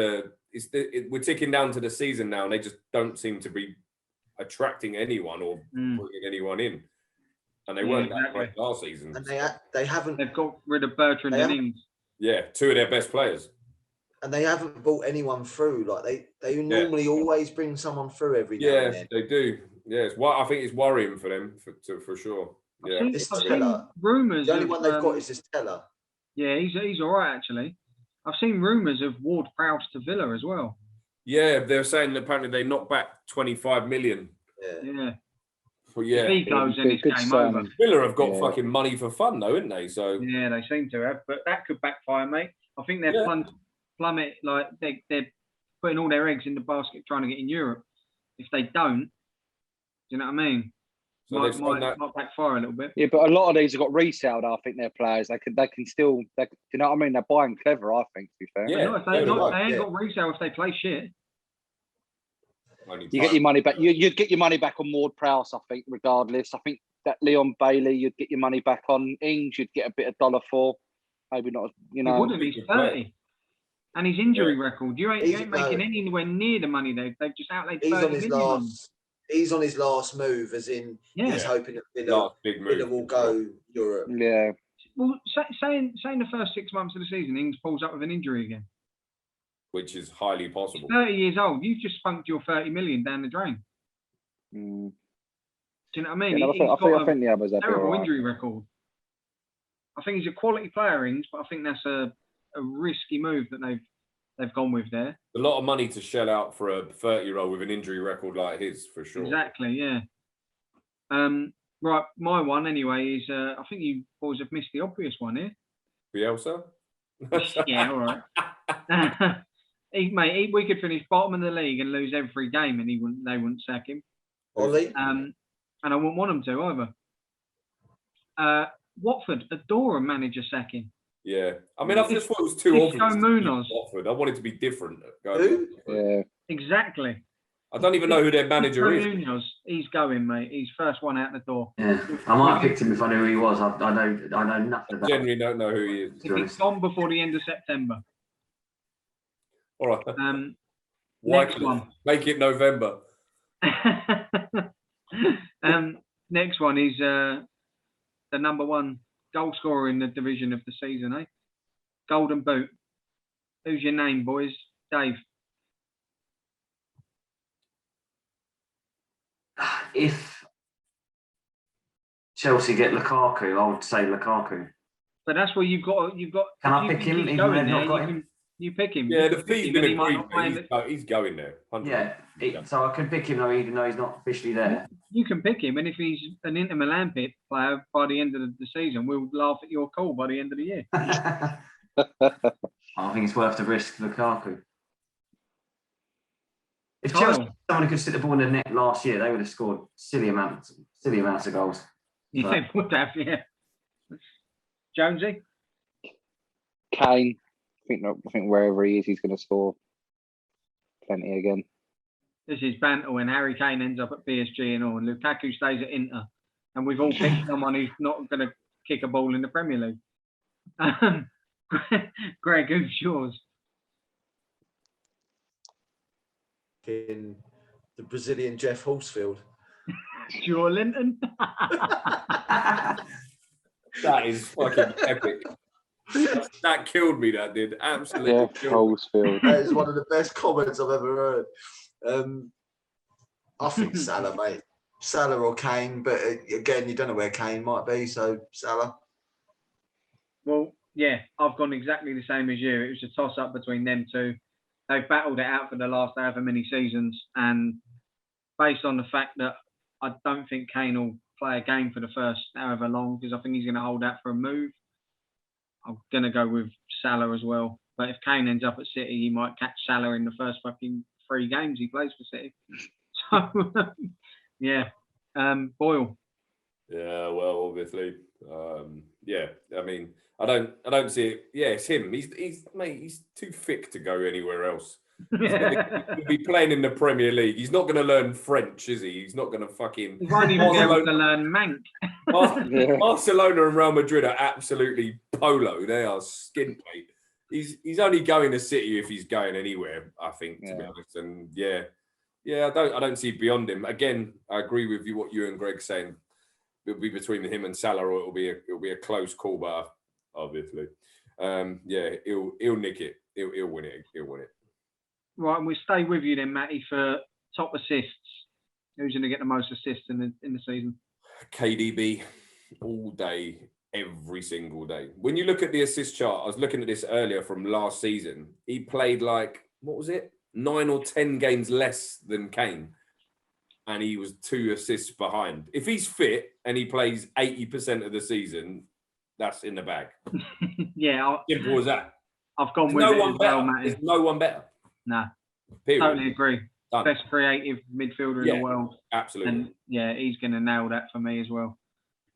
we're ticking down to the season now, and they just don't seem to be attracting anyone or bringing anyone in. And they weren't that great last season. And they haven't. They've got rid of Bertrand and Ings. Yeah, 2 of their best players. And they haven't brought anyone through. Like they normally always bring someone through every now and then. They do. Yes, I think it's worrying for them for sure. Yeah, I've seen rumours. The only one they've got is this Teller. Yeah, he's all right actually. I've seen rumours of Ward Prowse to Villa as well. Yeah, they're saying that apparently they knocked back 25 million. Yeah. Well, yeah. If he goes, then it's game over. Villa have got fucking money for fun though, haven't they? So yeah, they seem to have, but that could backfire, mate. I think they're plummet, like they're putting all their eggs in the basket trying to get in Europe. If they don't, do you know what I mean? So they've done that. might backfire a little bit. Yeah, but a lot of these have got reselled. I think their players. They can still. You know what I mean? They're buying clever. I think, to be fair. Yeah, Not if they ain't got resale if they play shit. You get your money back. You'd get your money back on Ward Prowse, I think, regardless. I think that Leon Bailey, you'd get your money back on. Ings, you'd get a bit of $1 for. Maybe not. You know, he wouldn't. He's 30, and his injury record. You ain't making anywhere near the money they've just outlaid. He's 30 on his million last. He's on his last move, as in he's hoping that Villa will go Europe. Yeah. Well, saying the first 6 months of the season, Ings pulls up with an injury again, which is highly possible. He's 30 years old. You've just spunked your 30 million down the drain. Mm. Do you know what I mean? Yeah, I think the others have terrible injury record. I think he's a quality player, Ings, but I think that's a risky move that they've gone with there. A lot of money to shell out for a 30-year-old with an injury record like his, for sure. Exactly, yeah. Right, my one anyway is I think you boys have missed the obvious one here. Bielsa? Yeah, all right. We could finish bottom of the league and lose every game, and they wouldn't sack him. Ollie? And I wouldn't want them to either. Watford adore a manager sacking. Yeah, I mean, I just thought it was too obvious. Watford. I wanted to be different. Who? Yeah, exactly. I don't even know who their manager is. Munoz, he's going, mate. He's first one out the door. Yeah, I might have picked him if I knew who he was. I know nothing about. Generally, don't know who he is. He's gone before the end of September. All right. Next one. Make it November. Next one is the number one goal scorer in the division of the season, eh? Golden Boot. Who's your name, boys? Dave. If Chelsea get Lukaku, I would say Lukaku. But that's where you've got. Can I pick him? Even though they've not got him. You pick him. Yeah, the fee's been agreed. He's going there. 100%. Yeah, so I could pick him though, even though he's not officially there. You can pick him, and if he's an Inter Milan player by the end of the season, we'll laugh at your call by the end of the year. I think it's worth the risk, Lukaku. If Chelsea, someone who could sit the ball in the net last year, they would have scored silly amounts of goals. Yeah, they would have, yeah. Jonesy? Kane. I think wherever he is, he's going to score plenty again. This is banter when Harry Kane ends up at PSG and all, and Lukaku stays at Inter, and we've all picked someone who's not going to kick a ball in the Premier League. Greg, who's yours? In the Brazilian Jeff Horsfield. Joe Linton. That is fucking epic. That killed me. That did absolutely. Jeff Horsfield. That is one of the best comments I've ever heard. I think Salah, mate. Salah or Kane, but again, you don't know where Kane might be, so Salah. Well, yeah, I've gone exactly the same as you. It was a toss-up between them two. They've battled it out for the last however many seasons, and based on the fact that I don't think Kane will play a game for the first however long, because I think he's going to hold out for a move, I'm going to go with Salah as well. But if Kane ends up at City, he might catch Salah in the first fucking 3 games he plays for City. So, yeah. Boyle. Yeah, well, obviously. Yeah, I mean, I don't see it. Yeah, it's him. He's too thick to go anywhere else. He'll be playing in the Premier League. He's not going to learn French, is he? He's not going to fucking. He won't even be able to learn Manc. Barcelona and Real Madrid are absolutely polo. They are skin plate. He's only going to City if he's going anywhere, I think, to be honest. And yeah, I don't see beyond him. Again, I agree with what you and Greg saying. It'll be between him and Salah, or it'll be a close call, but obviously, yeah, he'll nick it. He'll win it. He'll win it. Right, and we'll stay with you then, Matty, for top assists. Who's going to get the most assists in the season? KDB, all day, every single day. When you look at the assist chart, I was looking at this earlier from last season. He played like, what was it? 9 or 10 games less than Kane. And he was 2 assists behind. If he's fit and he plays 80% of the season, that's in the bag. Yeah. Simple as that. I've gone with it as well, Matty. There's no one better. Nah. Period. Totally agree. Done. best creative midfielder in Yeah, the world. Absolutely. And yeah, he's going to nail that for me as well.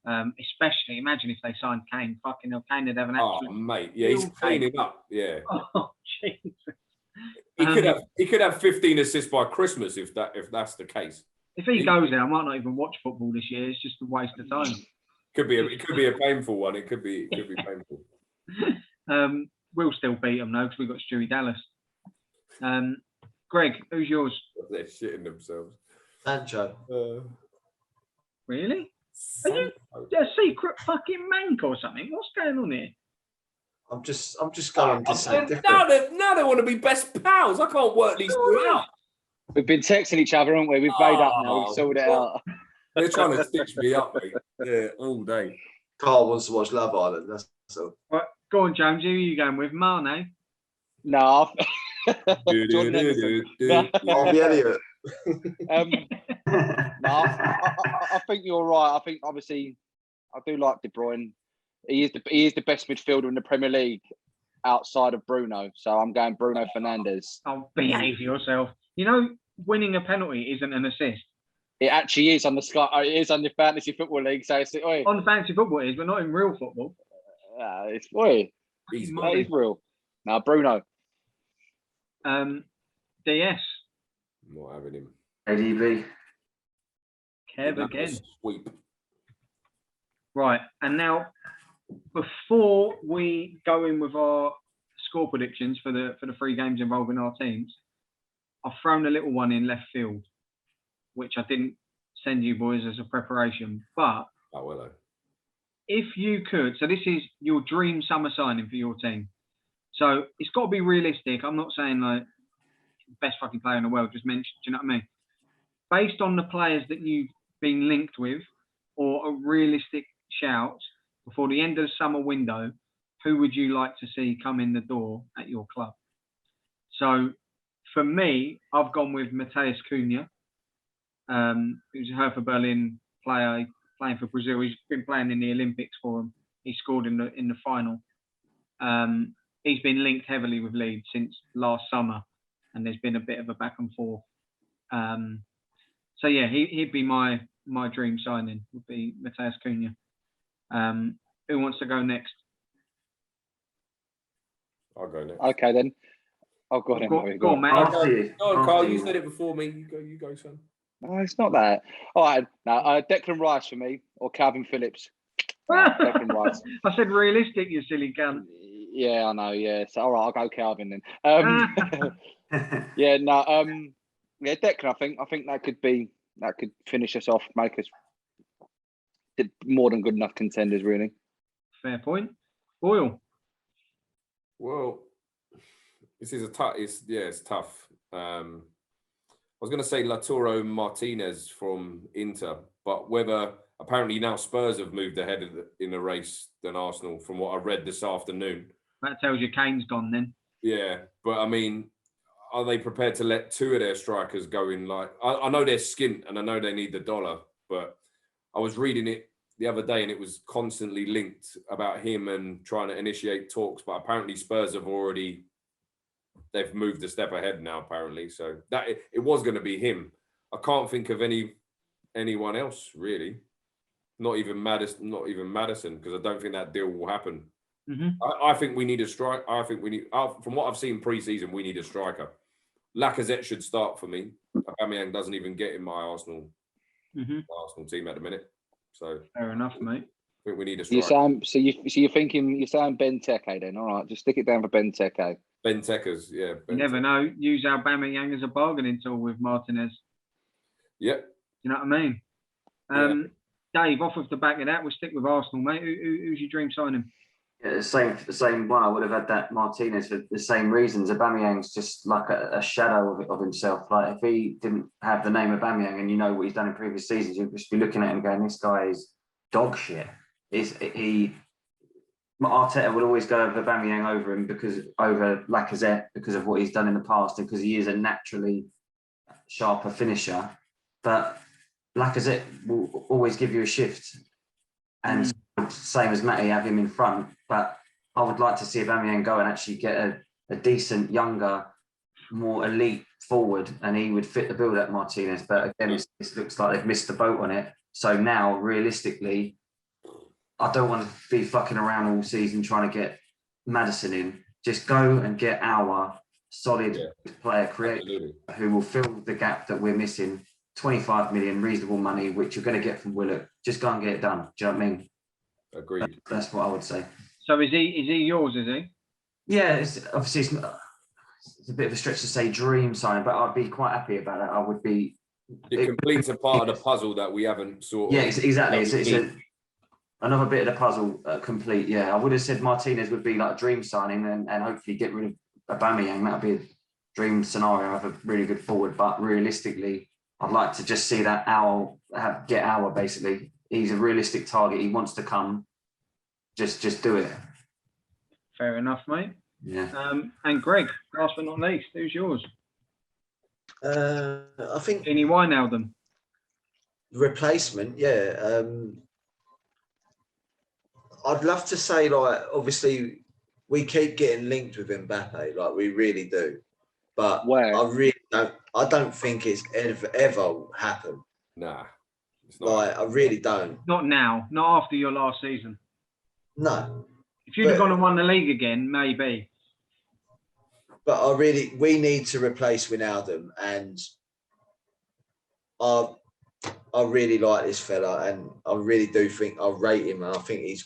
Especially, imagine if they signed Kane. Fucking hell, Kane would have an Oh, absolute. mate. Yeah, he's cleaning up. Yeah. Oh, Jesus. He could have 15 assists by Christmas if that's the case. If he goes there, I might not even watch football this year. It's just a waste of time. It could be a painful one. It could be painful. We'll still beat them though because we've got Stewie Dallas. Greg, who's yours? They're shitting themselves. Sancho. Really? Are you a secret fucking mank or something? What's going on here? I'm just going to say different. Now they want to be best pals. I can't work these two out. We've been texting each other, haven't we? We've made up now. We've sorted it out. They're trying to stitch me up, mate. Yeah, all day. Carl wants to watch Love Island. That's so. Right, go on, James. Who are you going with? Mane? No. Jordan Henderson. Harvey Elliott. No, I think you're right. I think obviously I do like De Bruyne. He is the best midfielder in the Premier League outside of Bruno. So I'm going Bruno Fernandes. Oh, behave yourself. You know, winning a penalty isn't an assist. It actually is on the Sky. It is on the Fantasy Football League. So it's on fantasy football it is, but not in real football. It's He's real. Now Bruno. DS. I'm not having him. ADB. Kev again. Sweep. Right, and now before we go in with our score predictions for the 3 games involving our teams, I've thrown a little one in left field, which I didn't send you boys as a preparation. But if you could, so this is your dream summer signing for your team. So it's got to be realistic. I'm not saying like best fucking player in the world, just mentioned, do you know what I mean? Based on the players that you've been linked with, or a realistic shout before the end of the summer window, who would you like to see come in the door at your club? So for me, I've gone with Matheus Cunha, who's a Hertha Berlin player playing for Brazil. He's been playing in the Olympics for them. He scored in the final. He's been linked heavily with Leeds since last summer, and there's been a bit of a back and forth. So yeah, he'd be my dream signing, would be Matheus Cunha. Who wants to go next? I'll go next. Okay then. I'll go on. Go on, mate. No, Carl, you said it before me. You go, son. No, it's not that. All right, now Declan Rice for me, or Calvin Phillips. Declan Rice. I said realistic, you silly cunt. Yeah, I know. Yeah, so all right, I'll go Calvin then. Yeah, Declan. I think that could finish us off, make us more than good enough contenders, really. Fair point. Boyle. Well, this is it's tough. I was going to say Lautaro Martinez from Inter, but whether apparently now Spurs have moved ahead in the race than Arsenal, from what I read this afternoon. That tells you Kane's gone then. Yeah, but I mean, are they prepared to let 2 of their strikers go in? Like, I know they're skint and I know they need the dollar, but I was reading it the other day and it was constantly linked about him and trying to initiate talks, but apparently Spurs have they've moved a step ahead now, apparently. So that it was going to be him. I can't think of anyone else really. Not even Madison, because I don't think that deal will happen. Mm-hmm. I think we need a strike. I think we need, from what I've seen pre-season, we need a striker. Lacazette should start for me. Aubameyang doesn't even get in my Arsenal team at the minute. So fair enough, mate. I think we need a striker. You're saying Benteke then? All right, just stick it down for Benteke. Benteke's, yeah. You never know. Use Aubameyang as a bargaining tool with Martinez. Yep. You know what I mean? Dave, off of the back of that, we'll stick with Arsenal, mate. Who's your dream signing? Yeah, the same one. I would have had that Martinez for the same reasons. Aubameyang's just like a shadow of himself. Like if he didn't have the name Aubameyang, and you know what he's done in previous seasons, you'd just be looking at him going, "This guy is dog shit." Arteta will always go over Aubameyang over Lacazette because of what he's done in the past, and because he is a naturally sharper finisher. But Lacazette will always give you a shift, and same as Matty, have him in front. But I would like to see Aubameyang go and actually get a decent, younger, more elite forward, and he would fit the bill that Martinez. But again, it looks like they've missed the boat on it. So now, realistically, I don't want to be fucking around all season trying to get Maddison in. Just go and get our solid player creator who will fill the gap that we're missing. 25 million, reasonable money, which you're going to get from Willock. Just go and get it done. Do you know what I mean? Agreed. That's what I would say. So is he yours? Is he? Yeah, it's obviously it's a bit of a stretch to say dream sign, but I'd be quite happy about it. I would be. It completes a part of the puzzle that we haven't sort of. Yeah, exactly. It's another bit of the puzzle complete. Yeah, I would have said Martinez would be like a dream signing and hopefully get rid of Aubameyang. That would be a dream scenario of a really good forward. But realistically, I'd like to just see that get Our basically. He's a realistic target. He wants to come. Just do it. Fair enough, mate. Yeah. And Greg, last but not least, who's yours? I think Genie Wijnaldum. replacement. Yeah. I'd love to say, like, obviously, we keep getting linked with Mbappe, like we really do. But I don't think it's ever happened. Nah. It's not. Like, I really don't. Not now. Not after your last season. No. If you'd have gone and won the league again, maybe. But we need to replace Wijnaldum, and I really like this fella, and I really do think I rate him. And I think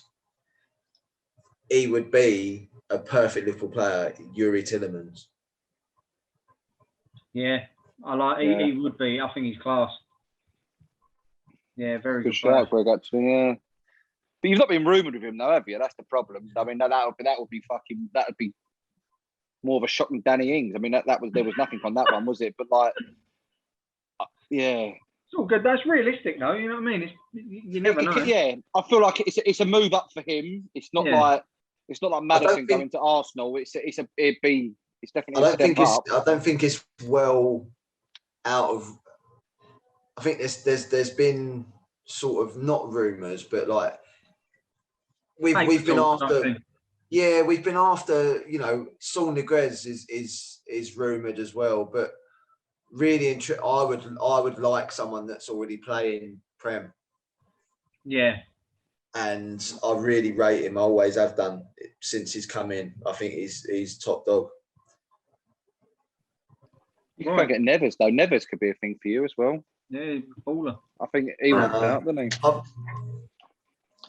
he would be a perfect Liverpool player, Yuri Tillemans. Yeah, I like. He would be. I think he's class. Yeah, very good. Shout, Greg. Actually, yeah. But you've not been rumoured with him, though, have you? That's the problem. I mean, that would be more of a shock than Danny Ings. I mean, there was nothing on that one, was it? But like, yeah, it's all good. That's realistic, though. You know what I mean? You never know. Yeah, I feel like it's a move up for him. It's not like Maddison going to Arsenal. It's definitely. I don't think it's well out of. I think there's been sort of not rumours, but like we've been after. Yeah, we've been after. You know, Saul Niguez is rumoured as well, but really, I would like someone that's already playing Prem. Yeah. And I really rate him. I always have done since he's come in. I think he's top dog. You can't get Neves though. Neves could be a thing for you as well. Yeah, baller. I think he went out, didn't he?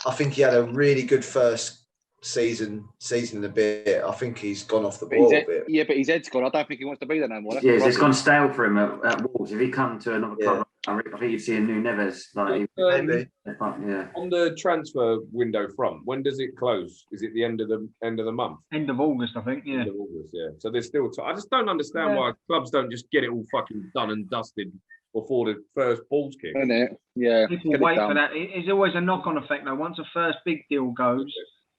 I think he had a really good first season and a bit. I think he's gone off the ball a bit. Yeah, but his head's gone. I don't think he wants to be there no more. Yeah, it's gone stale for him at Wolves. If he come to another club, I think you'd see a new Neves. Like, maybe. Yeah. On the transfer window front, when does it close? Is it the end of the month? End of August, I think. Yeah. End of August, yeah. So there's still time. I just don't understand why clubs don't just get it all fucking done and dusted before the first ball's kicked. Isn't it? Yeah. People wait for that. It's always a knock-on effect, though. Once the first big deal goes,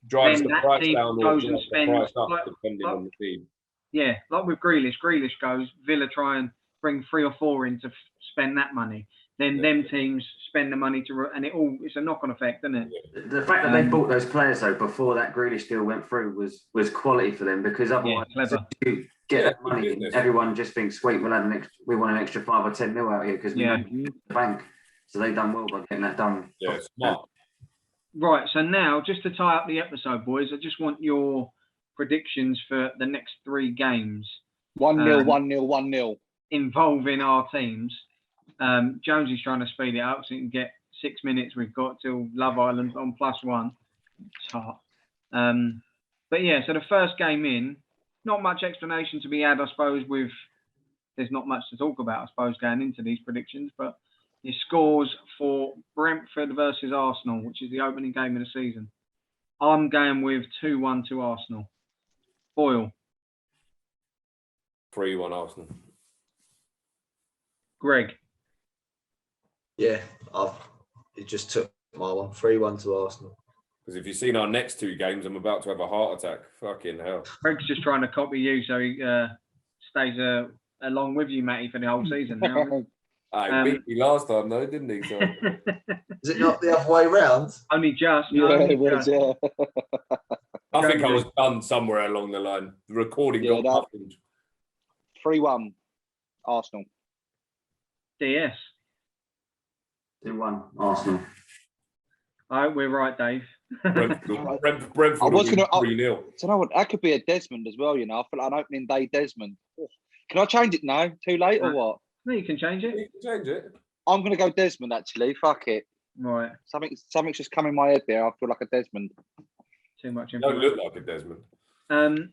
drives then the that price team down or goes drives and the spends, price up, like, depending on the team. Yeah, like with Grealish. Grealish goes, Villa try and bring 3 or 4 in to spend that money. Then them teams spend the money and it's a knock-on effect, isn't it? The fact that they bought those players though before that Grealish deal went through was quality for them, because otherwise you get that money and everyone just thinks, wait, we want an extra 5 or 10 mil out here because we don't have the bank. So they've done well by getting that done. Yeah, smart. Right, so now, just to tie up the episode, boys, I just want your predictions for the next 3 games. 1-0, 1-0, 1-0. Involving our teams. Jonesy's trying to speed it up so he can get 6 minutes. We've got till Love Island on +1. It's hard. But yeah, so the first game in, not much explanation to be had, I suppose, there's not much to talk about, I suppose, going into these predictions, but your scores for Brentford versus Arsenal, which is the opening game of the season. I'm going with 2-1 to Arsenal. Boyle. 3-1 Arsenal. Greg. Yeah, it just took my one. 3-1 to Arsenal. Because if you've seen our next 2 games, I'm about to have a heart attack. Fucking hell. Greg's just trying to copy you so he stays along with you, Matty, for the whole season now. He beat me last time, though, didn't he? So. Is it not the other way round? Only just. It was, yeah. I think I was done somewhere along the line. The recording got muffled. 3-1. Arsenal. DS. 2-1 Arsenal. I hope we're right, Dave. Brentford I was will gonna- win 3-0. So no, that could be a Desmond as well. You know, I feel like an opening day Desmond. Can I change it now? Too late or what? No, you can change it. You can change it. I'm gonna go Desmond. Actually, fuck it. Right. Something's just come in my head there. I feel like a Desmond. Too much You don't information. look like a Desmond.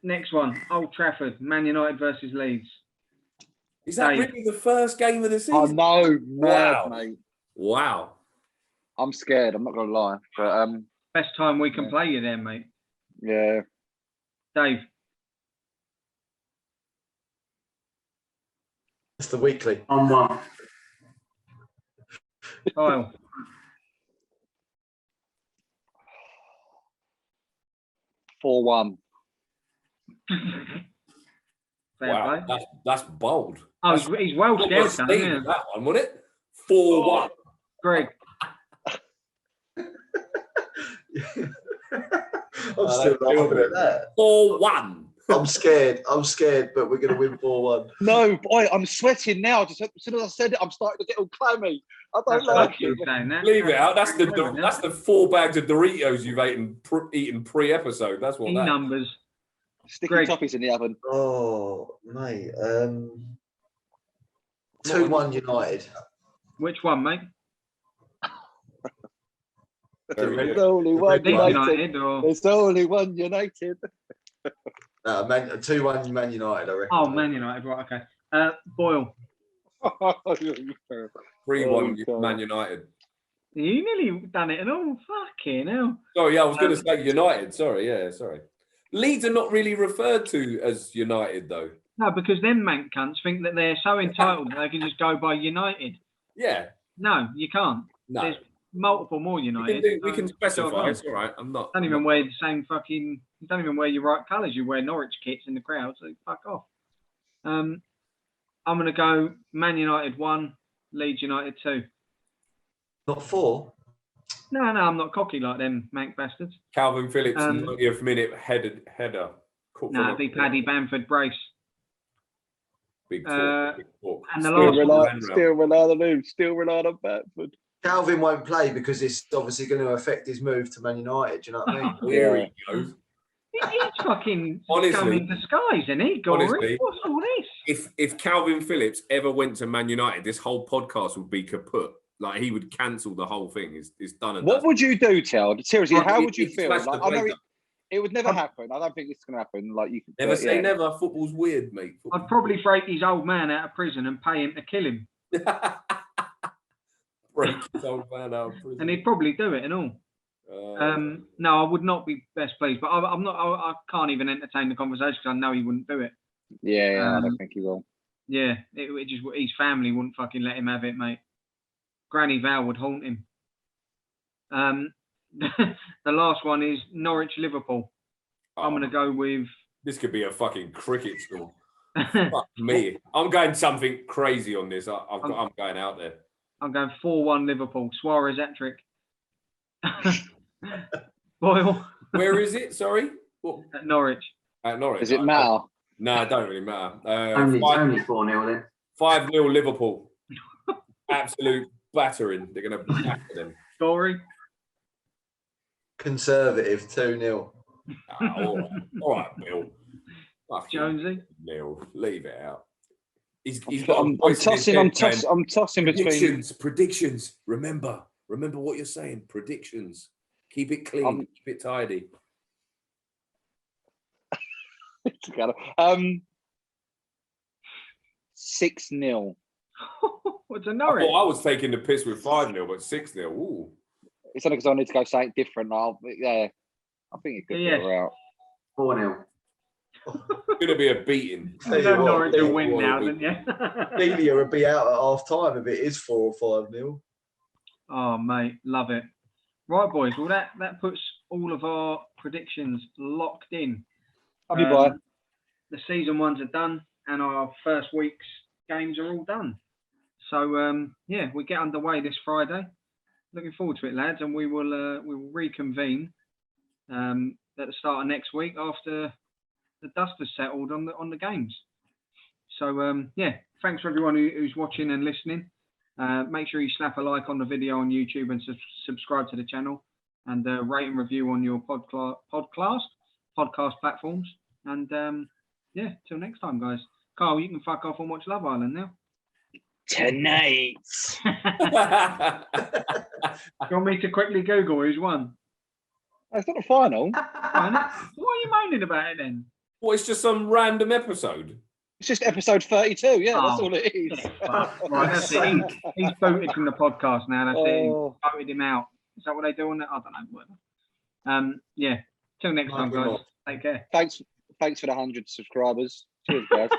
Next one. Old Trafford. Man United versus Leeds. Is that Dave. really the first game of the I season? know, mad, Wow. mate. Wow. I'm scared. I'm not gonna lie, but Best time we can play you there, mate. yeah. Dave. It's the weekly. 1-1. Kyle. Four 1. Fair Wow. play. That's bold. Oh, That's- he's well Not scared, much son, steam yeah. in that one, wasn't it? 4-1. Greg. I'm still laughing at that. 4-1. I'm scared, but we're going to win 4-1. No, boy, I'm sweating now. Just as soon as I said it, I'm starting to get all clammy. I don't That's like what you it. saying that. Leave it out. That's Yeah. that's the 4 bags of Doritos you've eaten pre-episode. That's what E that. numbers. Sticky Greg. toffees in the oven. Oh, mate. 2-1 United. Which one, mate? Very There's good. only one Leeds United. United or? There's only one United. No, 2-1 Man United, I reckon. Oh, Man United. Right. Okay. Boyle. 3-1 Oh, God. Man United. You nearly done it and all. Fucking hell. Sorry, yeah, I was going to say United. Sorry. Leeds are not really referred to as United, though. No, because them mank cunts think that they're so entitled that they can just go by United. Yeah. No, you can't. No. There's multiple more We United. can so specify. go on. It's all right. I'm not. Don't even wear the same fucking. You don't even wear your right colours. You wear Norwich kits in the crowd. So fuck off. I'm gonna go Man United 1, Leeds United 2. Not 4? No, I'm not cocky like them mank bastards. Calvin Phillips, Um, 90th minute header. Caught Nah, from be Paddy Bamford brace. Big talk. Big talk. and the Still last ran Still round. rely on Batford. Calvin won't play because it's obviously going to affect his move to Man United. Do you know what I mean? Here he goes. He's fucking Honestly- come in disguise, isn't he, Gory? honestly, What's all this? If Calvin Phillips ever went to Man United, this whole podcast would be kaput. Like he would cancel the whole thing. It's done and What dusted. would you do, Teld? Seriously, Well, how he- would you he feel? smashed the Like, I know place it would never happen. I don't think it's going to happen. Like you Never but, say yeah. never. Football's weird, mate. I'd probably break his old man out of prison and pay him to kill him. Break his old man out of prison. And he'd probably do it and all. No, I would not be best pleased, but I'm not. I can't even entertain the conversation because I know he wouldn't do it. Yeah, I don't Um, think he will. Yeah, it just his family wouldn't fucking let him have it, mate. Granny Val would haunt him. The last one is Norwich Liverpool. I'm gonna go with. This could be a fucking cricket score. Fuck me. I'm going something crazy on this. I'm going out there. I'm going 4-1 Liverpool. Suarez hat-trick. Boyle Where is it? Sorry. What? at Norwich. At Norwich. Does it matter? No, it don't really matter. Only 4-0 then. 5-0 Liverpool. Absolute battering. They're going to batter them. Gory. Conservative 2-0. All right, Bill. Fucking Jonesy. Neil, leave it out. He's I'm got a voice in his tossing. head going, I'm tossing between. Predictions. Remember what you're saying. Predictions. Keep it clean. Keep it tidy. 6-0. What's a I Norwich? thought I was taking the piss with 5-0, but 6-0. Ooh. It's only because I need to go something different. I think it could be out. 4-0. It's going to be a beating. You know Norwich will Bill, win Bill, now, Bill. don't you? Delia would be out at half time if it is 4 or 5-0. Oh, mate, love it. Right, boys. Well, that puts all of our predictions locked in. Happy boy. The season ones are done, and our first week's games are all done. So, yeah, we get underway this Friday. Looking forward to it, lads, and we will reconvene at the start of next week after the dust has settled on the games. So yeah, thanks for everyone who's watching and listening. Make sure you slap a like on the video on YouTube and subscribe to the channel, and rate and review on your podcast platforms. And yeah, till next time, guys. Carl, you can fuck off and watch Love Island now. Tonight. Do you want me to quickly Google who's won? That's not the final. Fine. What are you moaning about it then? Well, it's just some random episode. It's just episode 32. Yeah, that's Oh, all it is. Right, that's it. He's booted from the podcast now. That's it. Oh. He voted him out. Is that what they do on that? I don't know. Whatever. Yeah. Till next time, guys. Take care. Thanks for the 100 subscribers. Cheers, guys.